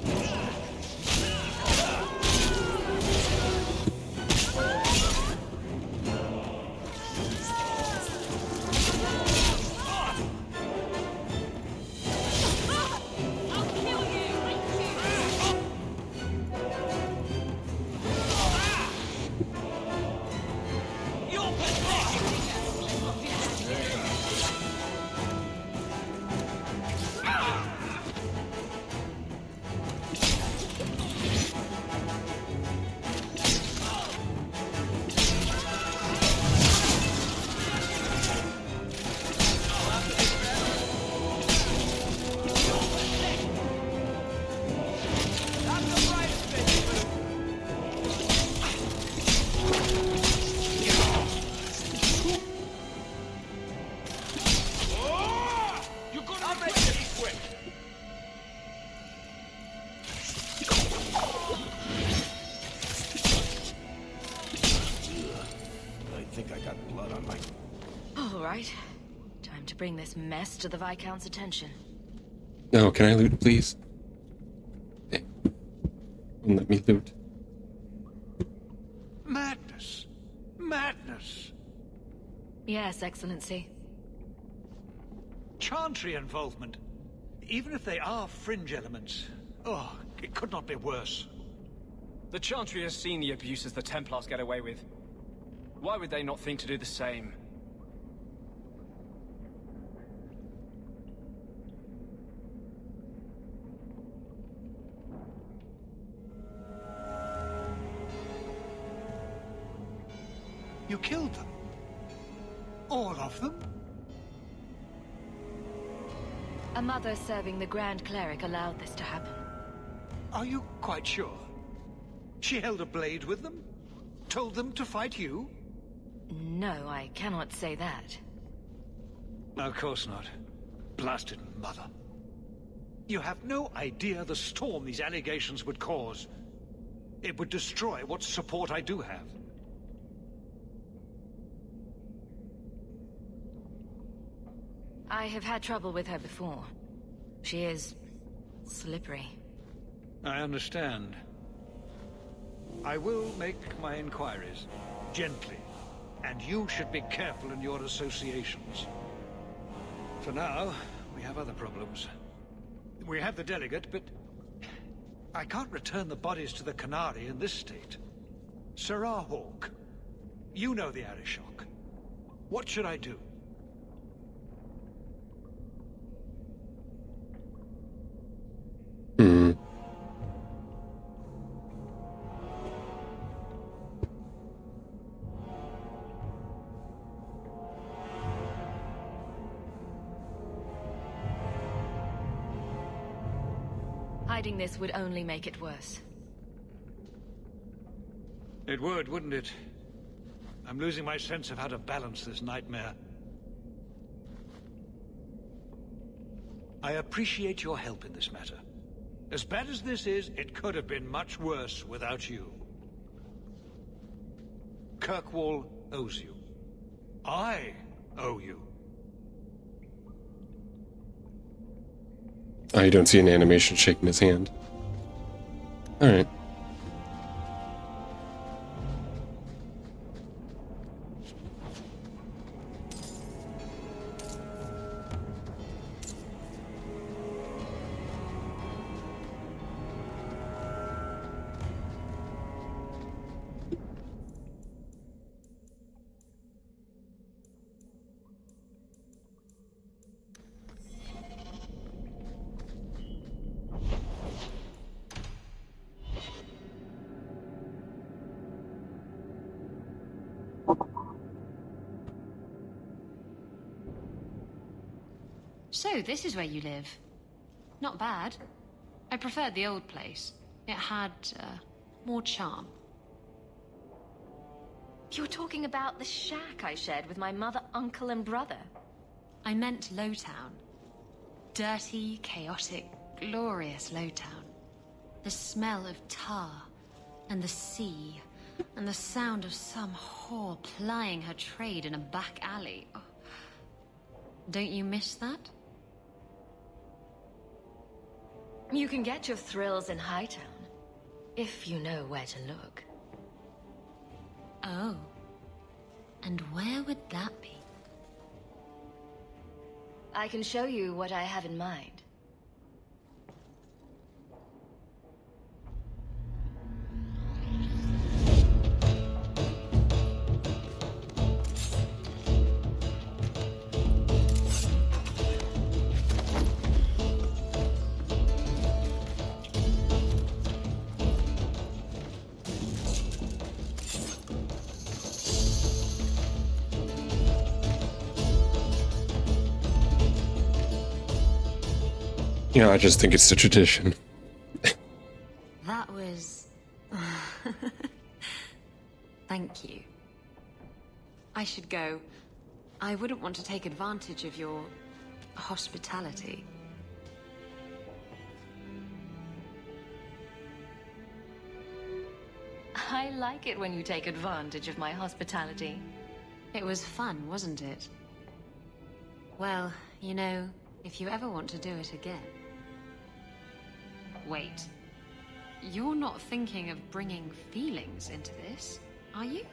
Bring this mess to the Viscount's attention. No, can I loot, please? Hey. Let me loot. Madness! Madness! Yes, Excellency. Chantry involvement. Even if they are fringe elements. Oh, it could not be worse. The Chantry has seen the abuses the Templars get away with. Why would they not think to do the same? You killed them? All of them? A mother serving the Grand Cleric allowed this to happen. Are you quite sure? She held a blade with them? Told them to fight you? No, I cannot say that. Of course not. Blasted mother. You have no idea the storm these allegations would cause. It would destroy what support I do have. I have had trouble with her before. She is slippery. I understand. I will make my inquiries, gently, and you should be careful in your associations. For now, we have other problems. We have the delegate, but I can't return the bodies to the Canary in this state. Sirrah Hawk, you know the Arishok. What should I do? Hiding this would only make it worse. It would, wouldn't it? I'm losing my sense of how to balance this nightmare. I appreciate your help in this matter. As bad as this is, it could have been much worse without you. Kirkwall owes you. I owe you. Oh, you don't see an animation shaking his hand. Alright. So, this is where you live. Not bad. I preferred the old place. It had, more charm. You're talking about the shack I shared with my mother, uncle, and brother. I meant Lowtown. Dirty, chaotic, glorious Lowtown. The smell of tar, and the sea, and the sound of some whore plying her trade in a back alley. Oh. Don't you miss that? You can get your thrills in Hightown, if you know where to look. Oh. And where would that be? I can show you what I have in mind. You know, I just think it's a tradition. That was... Thank you. I should go. I wouldn't want to take advantage of your hospitality. I like it when you take advantage of my hospitality. It was fun, wasn't it? Well, you know, if you ever want to do it again... Wait. You're not thinking of bringing feelings into this, are you?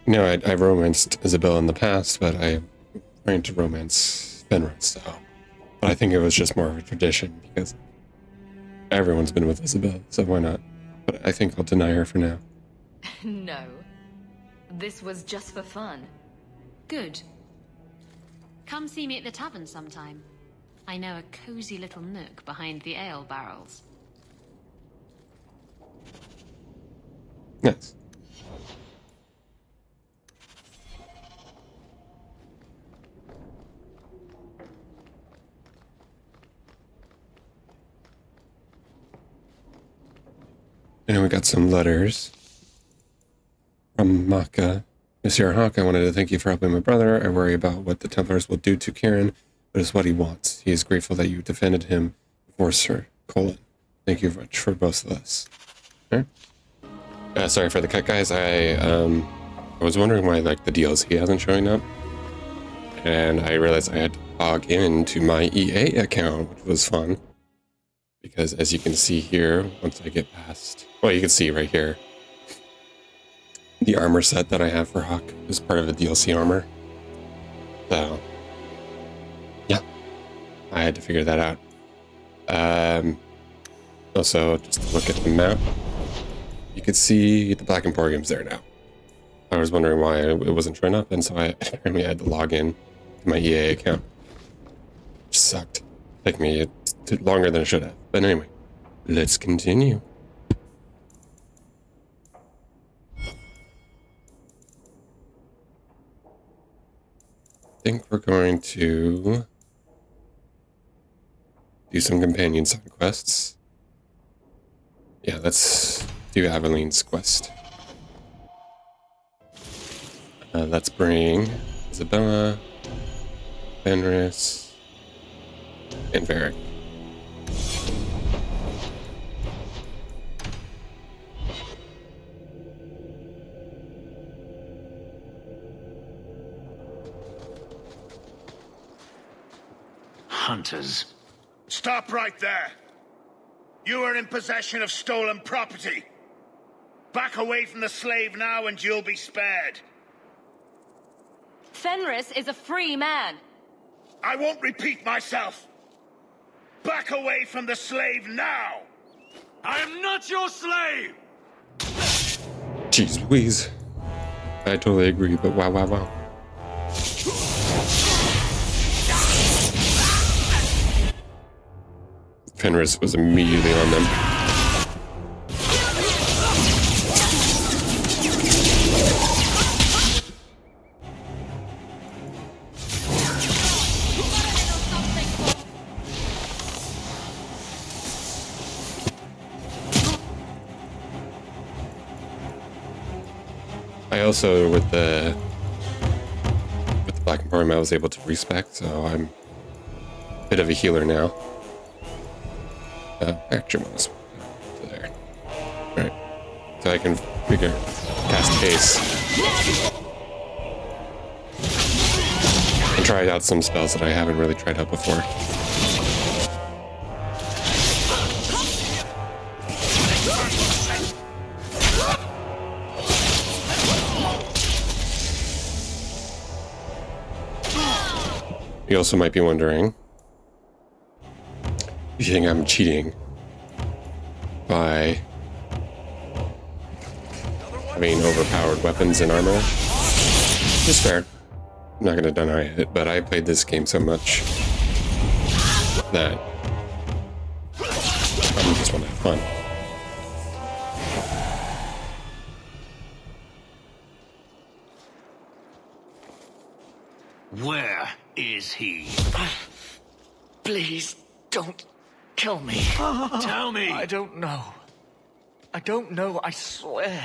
No, I romanced Isabel in the past, but I'm trying to romance Fenris, so... But I think it was just more of a tradition, because everyone's been with Isabel, so why not? But I think I'll deny her for now. No. This was just for fun. Good. Come see me at the tavern sometime. I know a cozy little nook behind the ale barrels. Yes. And we got some letters from Maka. Monsieur Hawk, I wanted to thank you for helping my brother. I worry about what the Templars will do to Kieran, but it's what he wants. He is grateful that you defended him before Sir Colin. Thank you much for both of us. Okay. Sorry for the cut, guys. I was wondering why like the DLC hasn't showing up, and I realized I had to log into my EA account, which was fun. Because as you can see here, once I get past... Well, you can see right here. The armor set that I have for Hawk is part of the DLC armor. So, yeah. I had to figure that out. Also, just to look at the map, you could see the Black Emporium's there now. I was wondering why it wasn't showing up, and so I apparently had to log in to my EA account. Which sucked. Took me longer than it should have. But anyway, let's continue. I think we're going to do some companion side quests. Yeah, let's do Aveline's quest. Let's bring Isabella, Fenris, and Varric. Hunters. Stop right there! You are in possession of stolen property. Back away from the slave now and you'll be spared. Fenris is a free man. I won't repeat myself. Back away from the slave now! I am not your slave! Jeez Louise. I totally agree, but wow. Fenris was immediately on them. I also, with the Black Emporium, I was able to respec, so I'm a bit of a healer now. Actually, to there. Right. So I can cast haste. try out some spells that I haven't really tried out before. You also might be wondering if you think I'm cheating by having overpowered weapons and armor. It's fair. I'm not going to deny it, but I played this game so much that I just want to have fun. Where is he? Please, don't kill me. Tell me! I don't know. I don't know, I swear.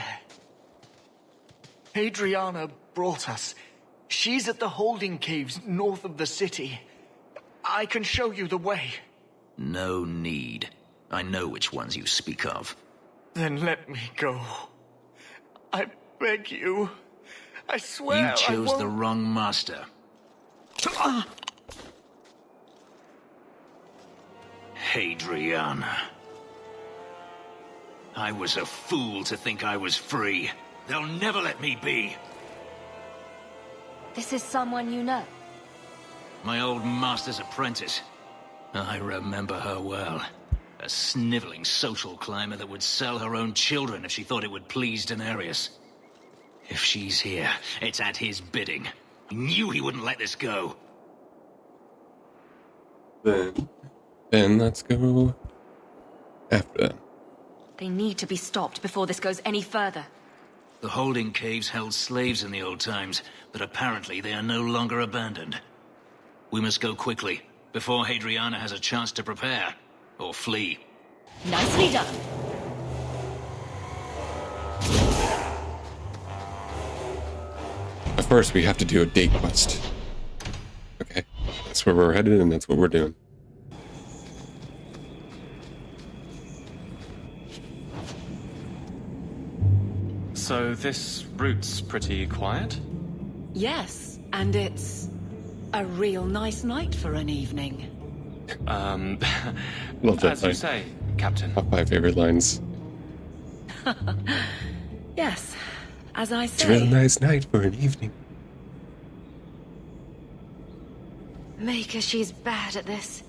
Adriana brought us. She's at the holding caves north of the city. I can show you the way. No need. I know which ones you speak of. Then let me go. I beg you. I swear You chose I the wrong master. Adriana. I was a fool to think I was free. They'll never let me be. This is someone you know. My old master's apprentice. I remember her well. A sniveling social climber that would sell her own children if she thought it would please Daenerys. If she's here, it's at his bidding. He knew he wouldn't let this go. Then let's go after them. They need to be stopped before this goes any further. The holding caves held slaves in the old times, but apparently they are no longer abandoned. We must go quickly, before Hadriana has a chance to prepare, or flee. Nicely done. But first, we have to do a date quest. Okay, that's where we're headed, and that's what we're doing. So this route's pretty quiet? Yes, and it's a real nice night for an evening. Love that as line. you say, Captain. Top 5 favorite lines. Yes, as I It's a real say. nice night for an evening. Maker, she's bad at this.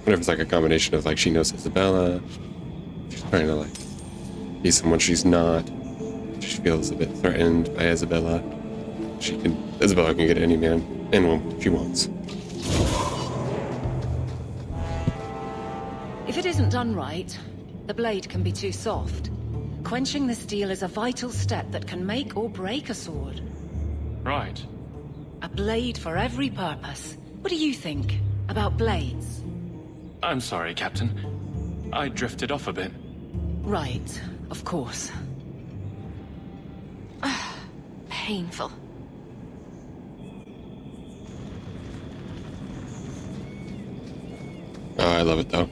Whenever it's like a combination of like she knows Isabella, she's trying to like be someone she's not. She feels a bit threatened by Isabella. Isabella can get any man and woman she wants. If it isn't done right, the blade can be too soft. Quenching the steel is a vital step that can make or break a sword. Right. A blade for every purpose. What do you think about blades? I'm sorry, Captain. I drifted off a bit. Right, of course. Painful. Oh, I love it though.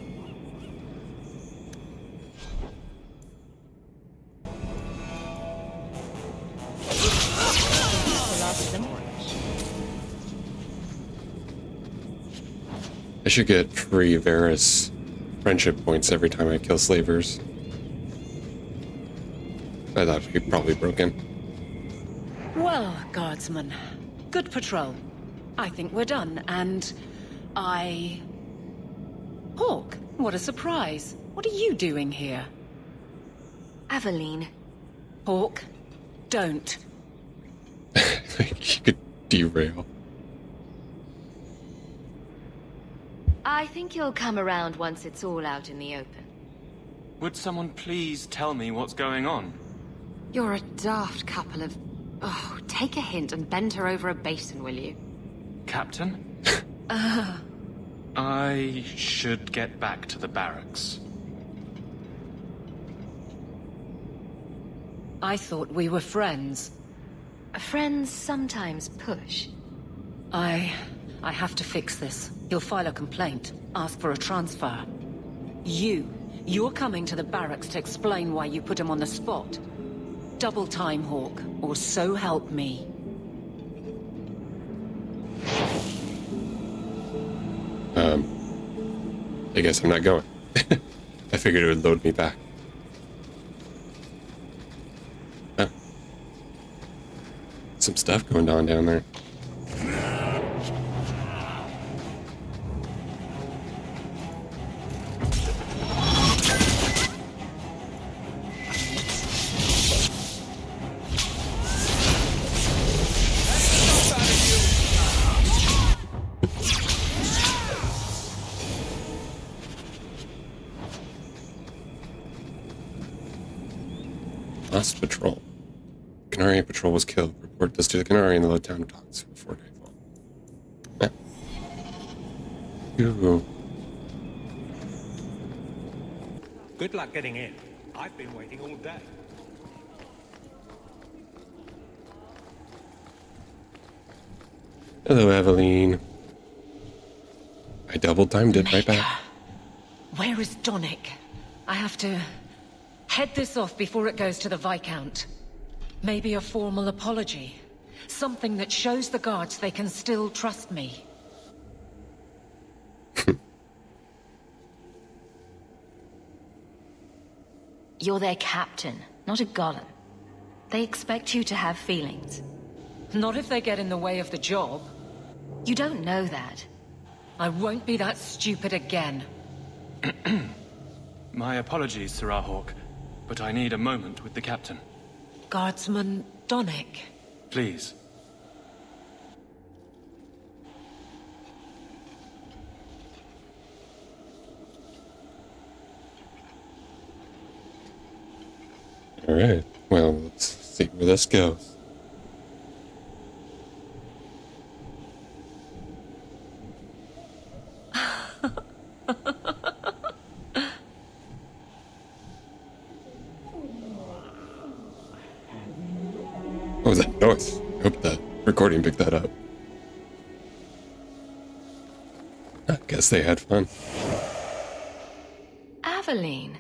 I should get free Varys friendship points every time I kill slavers. I thought it'd be probably broken. Well, guardsman, good patrol. I think we're done, and Hawk, what a surprise. What are you doing here? Aveline. Hawk, don't. You could derail. I think you'll come around once it's all out in the open. Would someone please tell me what's going on? You're a daft couple of... Oh, take a hint and bend her over a basin, will you? Captain? I should get back to the barracks. I thought we were friends. Friends sometimes push. I have to fix this. He'll file a complaint, ask for a transfer. You're coming to the barracks to explain why you put him on the spot. double time, Hawk, or so help me. I guess I'm not going. I figured it would load me back. Huh. Some stuff going on down there. Lost patrol. Canary patrol was killed. Report this to the Canary in the Lowtown docks before nightfall. Ooh. Good luck getting in. I've been waiting all day. Hello, Eveline. I double timed it right back. Where is Donick? I have to head this off before it goes to the Viscount. Maybe a formal apology. Something that shows the guards they can still trust me. You're their captain, not a golem. They expect you to have feelings. Not if they get in the way of the job. You don't know that. I won't be that stupid again. My apologies, Sir Hawk, but I need a moment with the captain. Guardsman Donick. Please. All right. Well, let's see where this goes. What was that noise? I hope the recording picked that up. I guess they had fun. Aveline.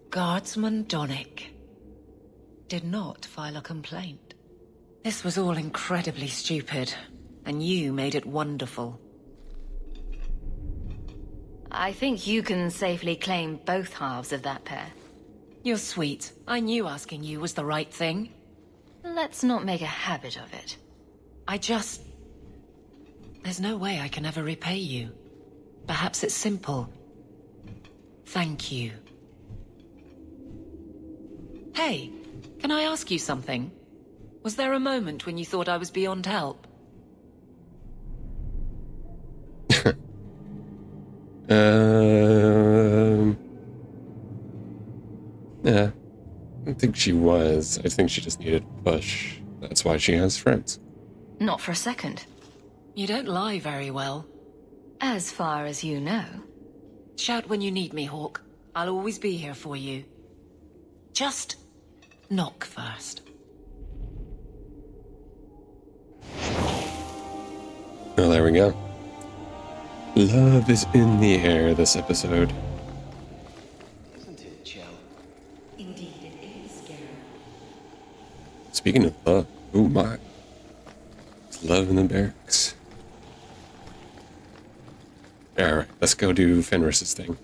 Guardsman Donick did not file a complaint. This was all incredibly stupid, and you made it wonderful. I think you can safely claim both halves of that pair. You're sweet. I knew asking you was the right thing. Let's not make a habit of it. There's no way I can ever repay you. Perhaps it's simple. Thank you. Hey, can I ask you something? Was there a moment when you thought I was beyond help? Yeah. I don't think she was. I think she just needed a push. That's why she has friends. Not for a second. You don't lie very well. As far as you know. Shout when you need me, Hawk. I'll always be here for you. Just knock first. Well, there we go. Love is in the air this episode. Isn't it, Jill? Indeed it is, Garrett. Speaking of love, oh my. It's love in the barracks. Alright, let's go do Fenris's thing.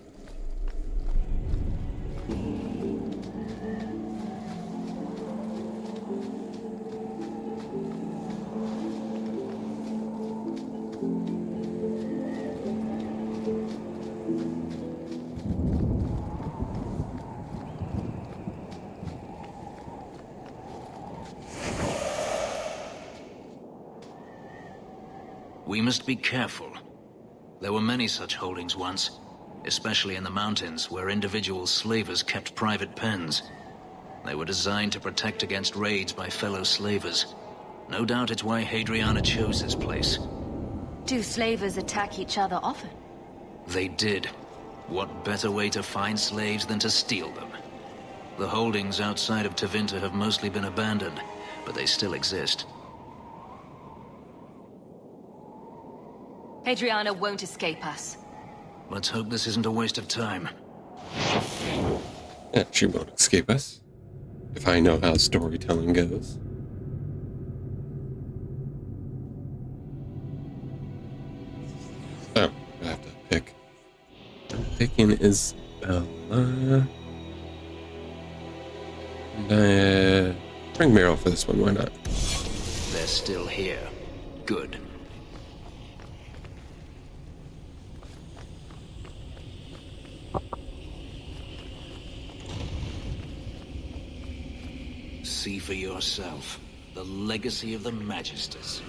We must be careful. There were many such holdings once, especially in the mountains where individual slavers kept private pens. They were designed to protect against raids by fellow slavers. No doubt it's why Hadriana chose this place. Do slavers attack each other often? They did. What better way to find slaves than to steal them? The holdings outside of Tevinter have mostly been abandoned, but they still exist. Hadriana won't escape us. Let's hope this isn't a waste of time. Yeah, she won't escape us. if I know how storytelling goes. So, I have to pick. I'm picking Isabella. And bring Meryl for this one, why not? They're still here. Good. See for yourself. The legacy of the Magisters.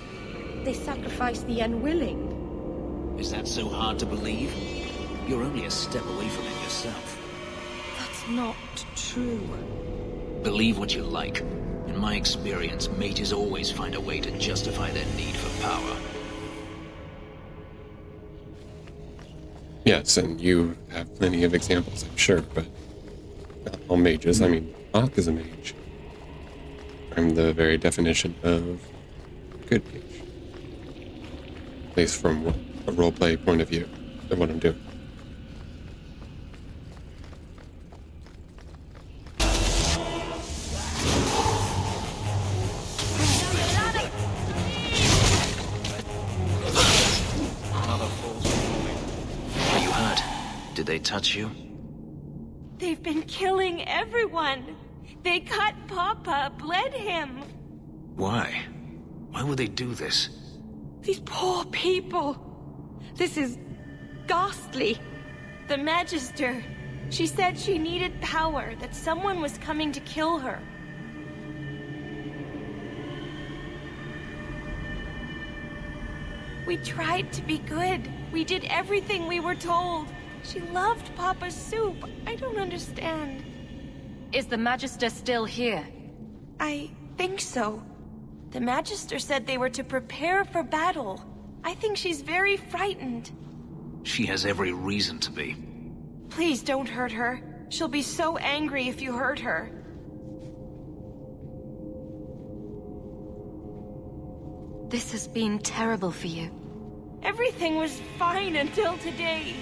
They sacrifice the unwilling. Is that so hard to believe? You're only a step away from it yourself. That's not true. Believe what you like. In my experience, mages always find a way to justify their need for power. Yes, and you have plenty of examples, I'm sure, but not all mages. I mean, Hawk is a mage. I'm the very definition of good mage. At least from a roleplay point of view of what I'm doing. Are you hurt? Did they touch you? They've been killing everyone. They cut Papa, bled him. Why? Why would they do this? These poor people. This is ghastly. The Magister. She said she needed power, that someone was coming to kill her. We tried to be good. We did everything we were told. She loved Papa's soup. I don't understand. Is the Magister still here? I think so. The Magister said they were to prepare for battle. I think she's very frightened. She has every reason to be. Please don't hurt her. She'll be so angry if you hurt her. This has been terrible for you. Everything was fine until today.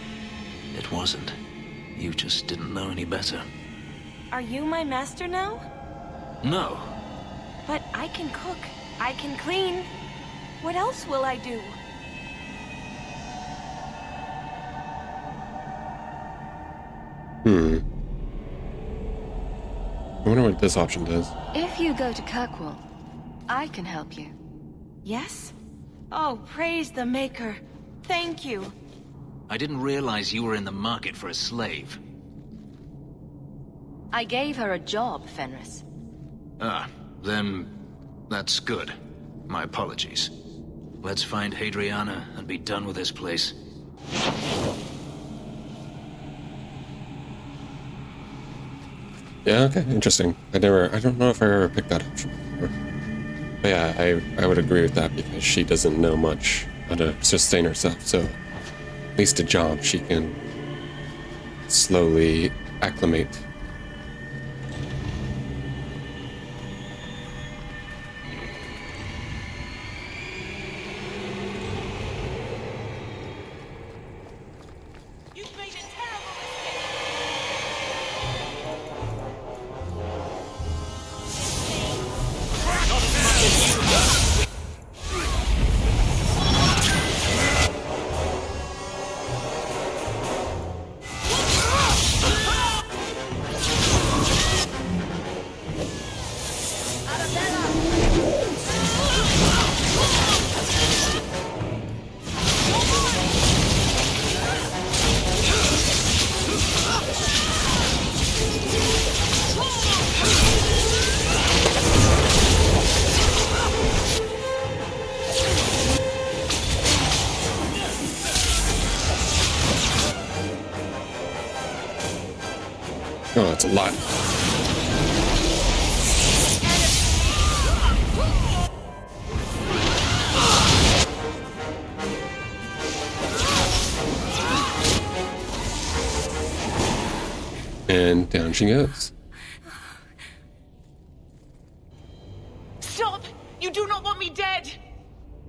It wasn't. You just didn't know any better. Are you my master now? No. But I can cook. I can clean. What else will I do? I wonder what this option does. If you go to Kirkwall, I can help you. Yes? Oh, praise the Maker. Thank you. I didn't realize you were in the market for a slave. I gave her a job, Fenris. Ah, then that's good. My apologies. Let's find Hadriana and be done with this place. Yeah, okay, interesting. I don't know if I ever picked that option before. But yeah, I would agree with that because she doesn't know much how to sustain herself, so at least a job she can slowly acclimate. Oh, that's a lot. And down she goes. Stop! You do not want me dead!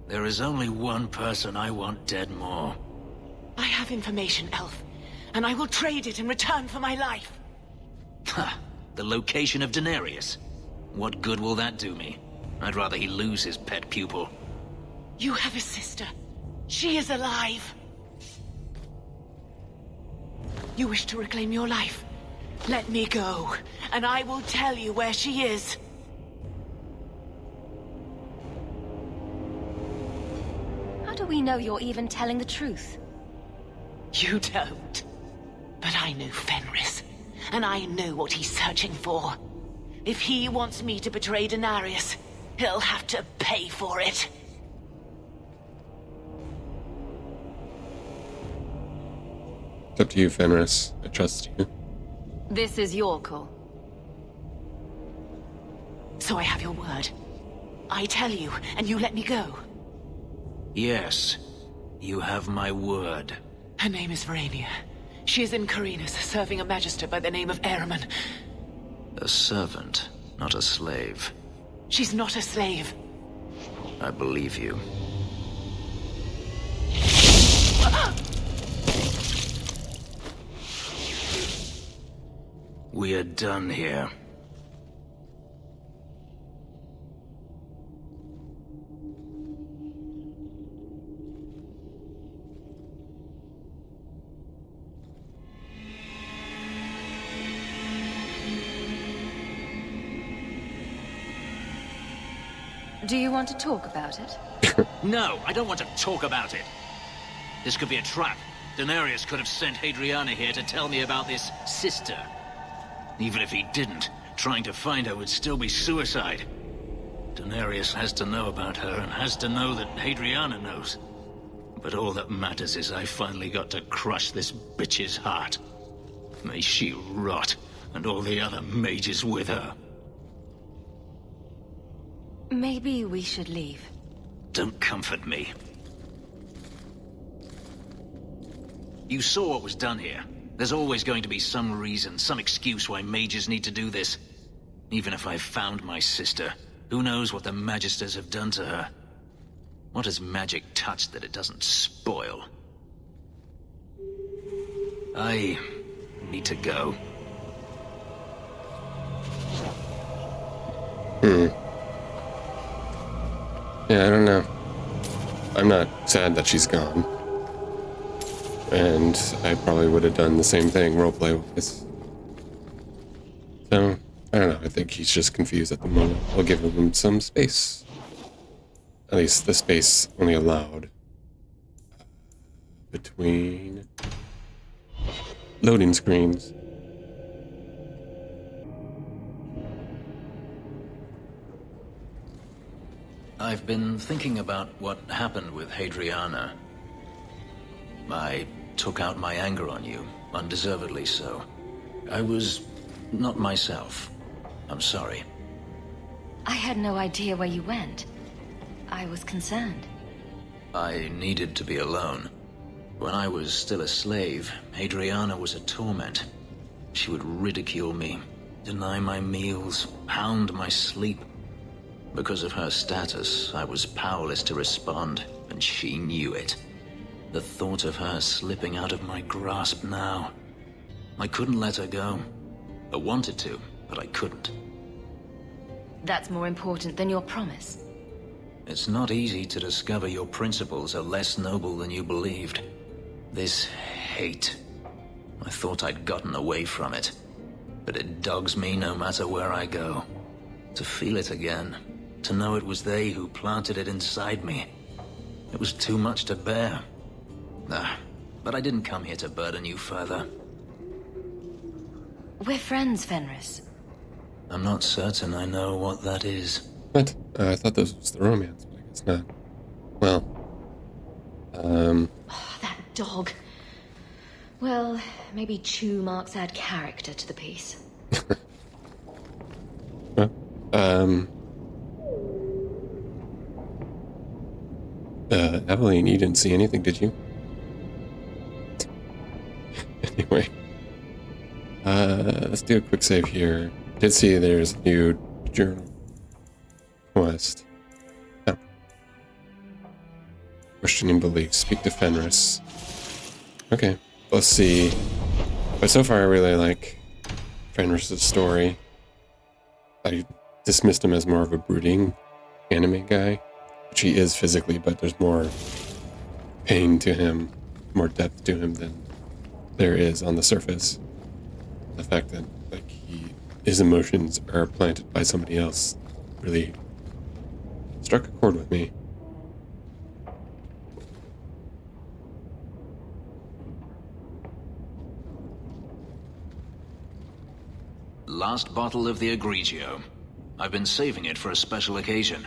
There is only one person I want dead more. I have information, Elf, and I will trade it in return for my life. Ha! The location of Daenerys. What good will that do me? I'd rather he lose his pet pupil. You have a sister. She is alive. You wish to reclaim your life? Let me go, and I will tell you where she is. How do we know you're even telling the truth? You don't. But I knew Fenris, and I know what he's searching for. If he wants me to betray Denarius, he'll have to pay for it. It's up to you, Fenris. I trust you. This is your call. So I have your word. I tell you, and you let me go. Yes, you have my word. Her name is Verania. She is in Carinus, serving a magister by the name of Ehrman. A servant, not a slave. She's not a slave. I believe you. We are done here. Do you want to talk about it? No, I don't want to talk about it. This could be a trap. Denarius could have sent Hadriana here to tell me about this sister. Even if he didn't, trying to find her would still be suicide. Denarius has to know about her and has to know that Hadriana knows. But all that matters is I finally got to crush this bitch's heart. May she rot, and all the other mages with her. Maybe we should leave. Don't comfort me. You saw what was done here. There's always going to be some reason, some excuse why mages need to do this. Even if I've found my sister, who knows what the Magisters have done to her? What has magic touched that it doesn't spoil? I need to go. Yeah, I don't know. I'm not sad that she's gone. And I probably would have done the same thing, roleplay-wise. So, I don't know. I think he's just confused at the moment. We'll give him some space. At least the space only allowed between loading screens. I've been thinking about what happened with Hadriana. I took out my anger on you, undeservedly so. I was not myself. I'm sorry. I had no idea where you went. I was concerned. I needed to be alone. When I was still a slave, Hadriana was a torment. She would ridicule me, deny my meals, hound my sleep. Because of her status, I was powerless to respond, and she knew it. The thought of her slipping out of my grasp now. I couldn't let her go. I wanted to, but I couldn't. That's more important than your promise. It's not easy to discover your principles are less noble than you believed. This hate. I thought I'd gotten away from it. But it dogs me no matter where I go. To feel it again. To know it was they who planted it inside me. It was too much to bear. But I didn't come here to burden you further. We're friends, Fenris. I'm not certain I know what that is. What? I thought this was the romance, but I guess not. Well, That dog. Well, maybe chew marks add character to the piece. Evelyn, you didn't see anything, did you? Anyway, let's do a quick save here. Did see there's a new journal quest. Oh. Questioning beliefs. Speak to Fenris. Okay, let's see. But so far, I really like Fenris' story. That he dismissed him as more of a brooding anime guy, which he is physically, but there's more pain to him, more depth to him than there is on the surface. The fact that like his emotions are planted by somebody else really struck a chord with me. Last bottle of the Egregio. I've been saving it for a special occasion.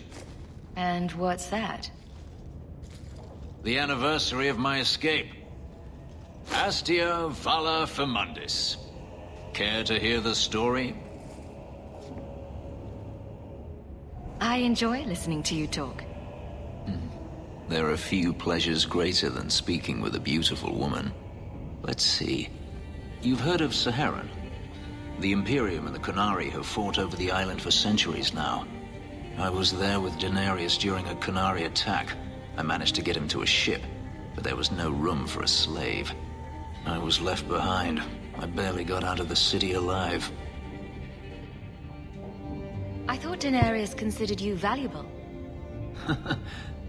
And what's that? The anniversary of my escape. Astia Vala Firmundis. Care to hear the story? I enjoy listening to you talk. There are few pleasures greater than speaking with a beautiful woman. Let's see. You've heard of Saharan? The Imperium and the Qunari have fought over the island for centuries now. I was there with Daenerys during a Qunari attack. I managed to get him to a ship, but there was no room for a slave. I was left behind. I barely got out of the city alive. I thought Daenerys considered you valuable.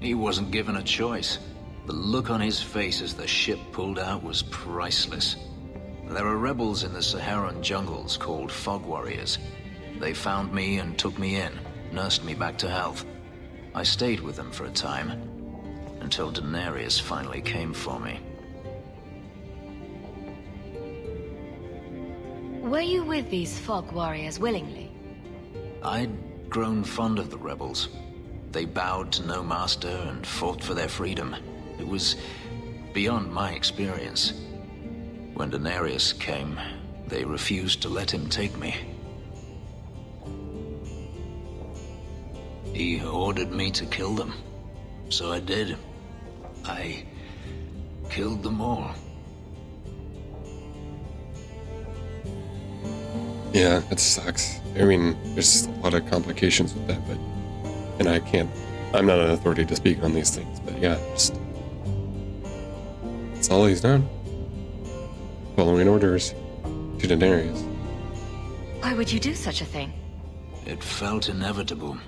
He wasn't given a choice. The look on his face as the ship pulled out was priceless. There are rebels in the Saharan jungles called Fog Warriors. They found me and took me in, nursed me back to health. I stayed with them for a time, until Daenerys finally came for me. Were you with these Fog Warriors willingly? I'd grown fond of the rebels. They bowed to no master and fought for their freedom. It was beyond my experience. When Daenerys came, they refused to let him take me. He ordered me to kill them, so I did. I killed them all. Yeah, it sucks. I mean, there's a lot of complications with that, but... And I'm not an authority to speak on these things, but yeah, just... That's all he's done. Following orders to Daenerys. Why would you do such a thing? It felt inevitable.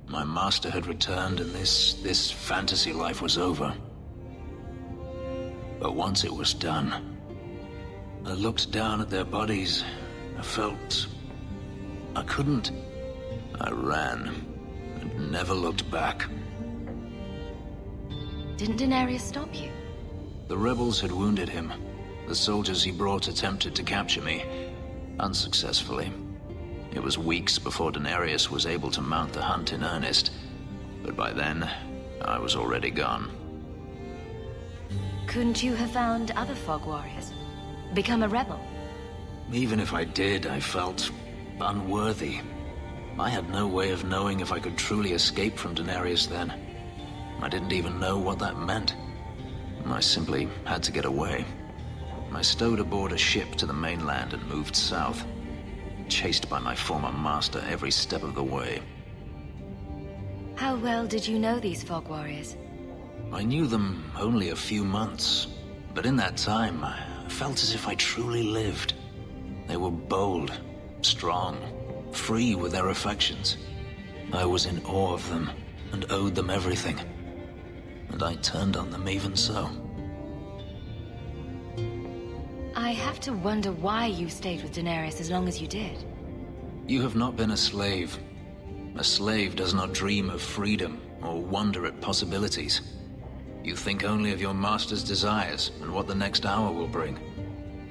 My master had returned and this fantasy life was over. But once it was done, I looked down at their bodies. I felt I couldn't. I ran and never looked back. Didn't Daenerys stop you? The rebels had wounded him. The soldiers he brought attempted to capture me, unsuccessfully. It was weeks before Daenerys was able to mount the hunt in earnest, but by then, I was already gone. Couldn't you have found other Fog Warriors? Become a rebel? Even if I did, I felt unworthy. I had no way of knowing if I could truly escape from Daenerys then. I didn't even know what that meant. I simply had to get away. I stowed aboard a ship to the mainland and moved south, chased by my former master every step of the way. How well did you know these Fog Warriors? I knew them only a few months, but in that time, I felt as if I truly lived. They were bold, strong, free with their affections. I was in awe of them and owed them everything. And I turned on them even so. I have to wonder why you stayed with Daenerys as long as you did. You have not been a slave. A slave does not dream of freedom or wonder at possibilities. You think only of your master's desires and what the next hour will bring.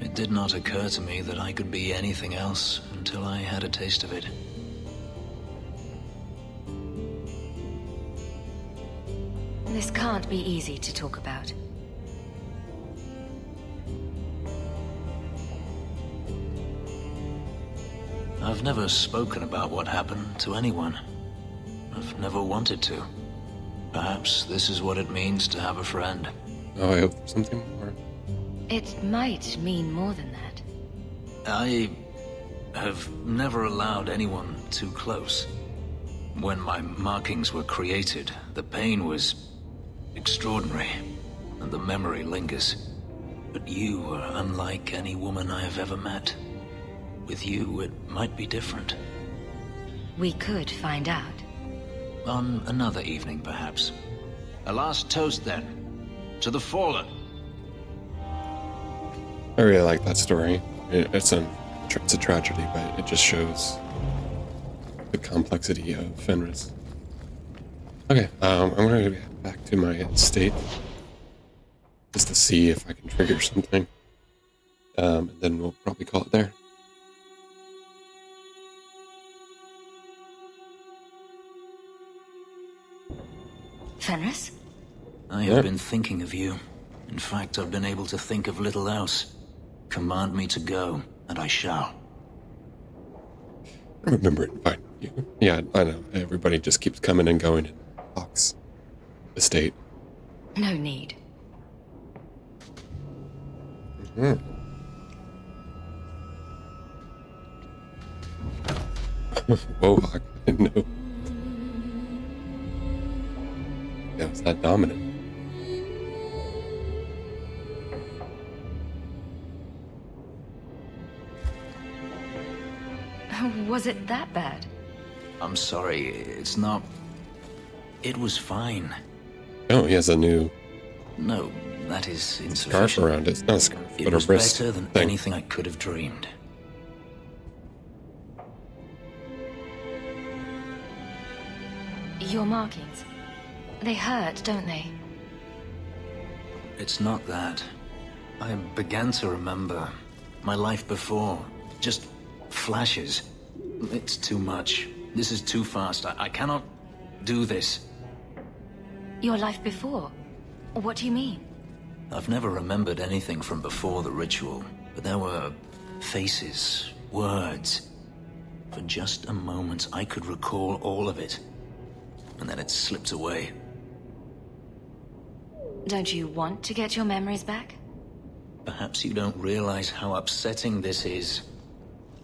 It did not occur to me that I could be anything else until I had a taste of it. This can't be easy to talk about. I've never spoken about what happened to anyone. I've never wanted to. Perhaps this is what it means to have a friend. Oh, I hope there's something more. It might mean more than that. I have never allowed anyone too close. When my markings were created, the pain was extraordinary, and the memory lingers. But you are unlike any woman I have ever met. With you, it might be different. We could find out. On another evening, perhaps. A last toast, then. To the fallen. I really like that story. It's a tragedy, but it just shows the complexity of Fenris. Okay, I'm going to get back to my estate just to see if I can trigger something. And then we'll probably call it there. Fenris? I have been thinking of you. In fact, I've been able to think of little else. Command me to go, and I shall. I remember inviting you. Yeah, I know. Everybody just keeps coming and going in Hawk's estate. No need. Mm-hmm. Whoa, I didn't know. Yeah, it's that dominant. Was it that bad? I'm sorry, it's not... It was fine. Oh, he has a new... No, that is insufficient. Scarf around it. It's not a scarf, it but a was wrist better than thing. anything I could have dreamed. Your markings. They hurt, don't they? It's not that. I began to remember my life before. Just flashes. It's too much. This is too fast. I cannot do this. Your life before? What do you mean? I've never remembered anything from before the ritual, but there were faces, words. For just a moment, I could recall all of it. And then it slipped away. Don't you want to get your memories back? Perhaps you don't realize how upsetting this is.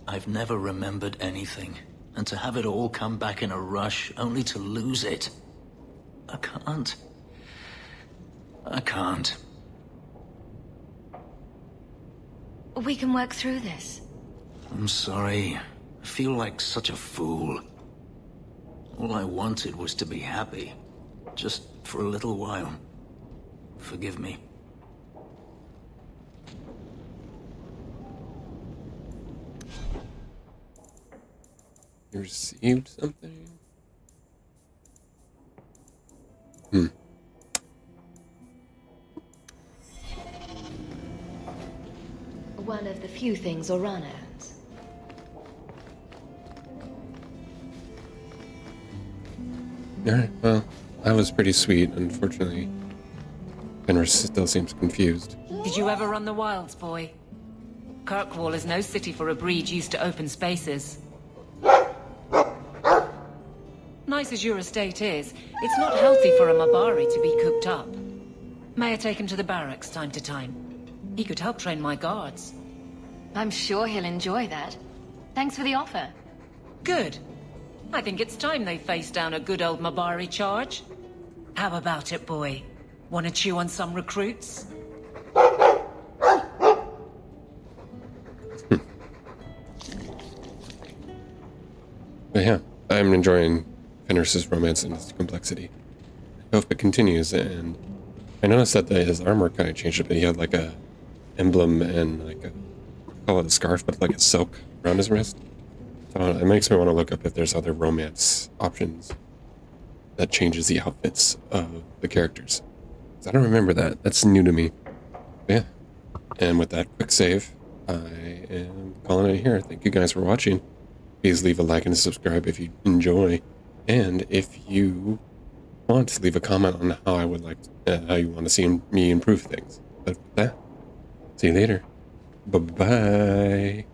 I've never remembered anything, and to have it all come back in a rush, only to lose it. I can't. I can't. We can work through this. I'm sorry. I feel like such a fool. All I wanted was to be happy. Just for a little while. Forgive me. You received something? One of the few things Orana owns. Alright, well, that was pretty sweet. Unfortunately, Fenris still seems confused. Did you ever run the wilds, boy? Kirkwall is no city for a breed used to open spaces. Nice as your estate is, it's not healthy for a Mabari to be cooped up. May I take him to the barracks time to time? He could help train my guards. I'm sure he'll enjoy that. Thanks for the offer. Good. I think it's time they face down a good old Mabari charge. How about it, boy? Want to chew on some recruits? But yeah, I'm enjoying Fenris's romance and its complexity. I hope it continues, and I noticed that his armor kind of changed a bit. He had like a emblem and like a, I call it a scarf, but like a silk around his wrist. So it makes me want to look up if there's other romance options that changes the outfits of the characters. I don't remember that. That's new to me. But yeah. And with that quick save, I am calling it here. Thank you guys for watching. Please leave a like and a subscribe if you enjoy. And if you want to leave a comment on how I would like, how you want to see me improve things. But with that, see you later. Bye-bye.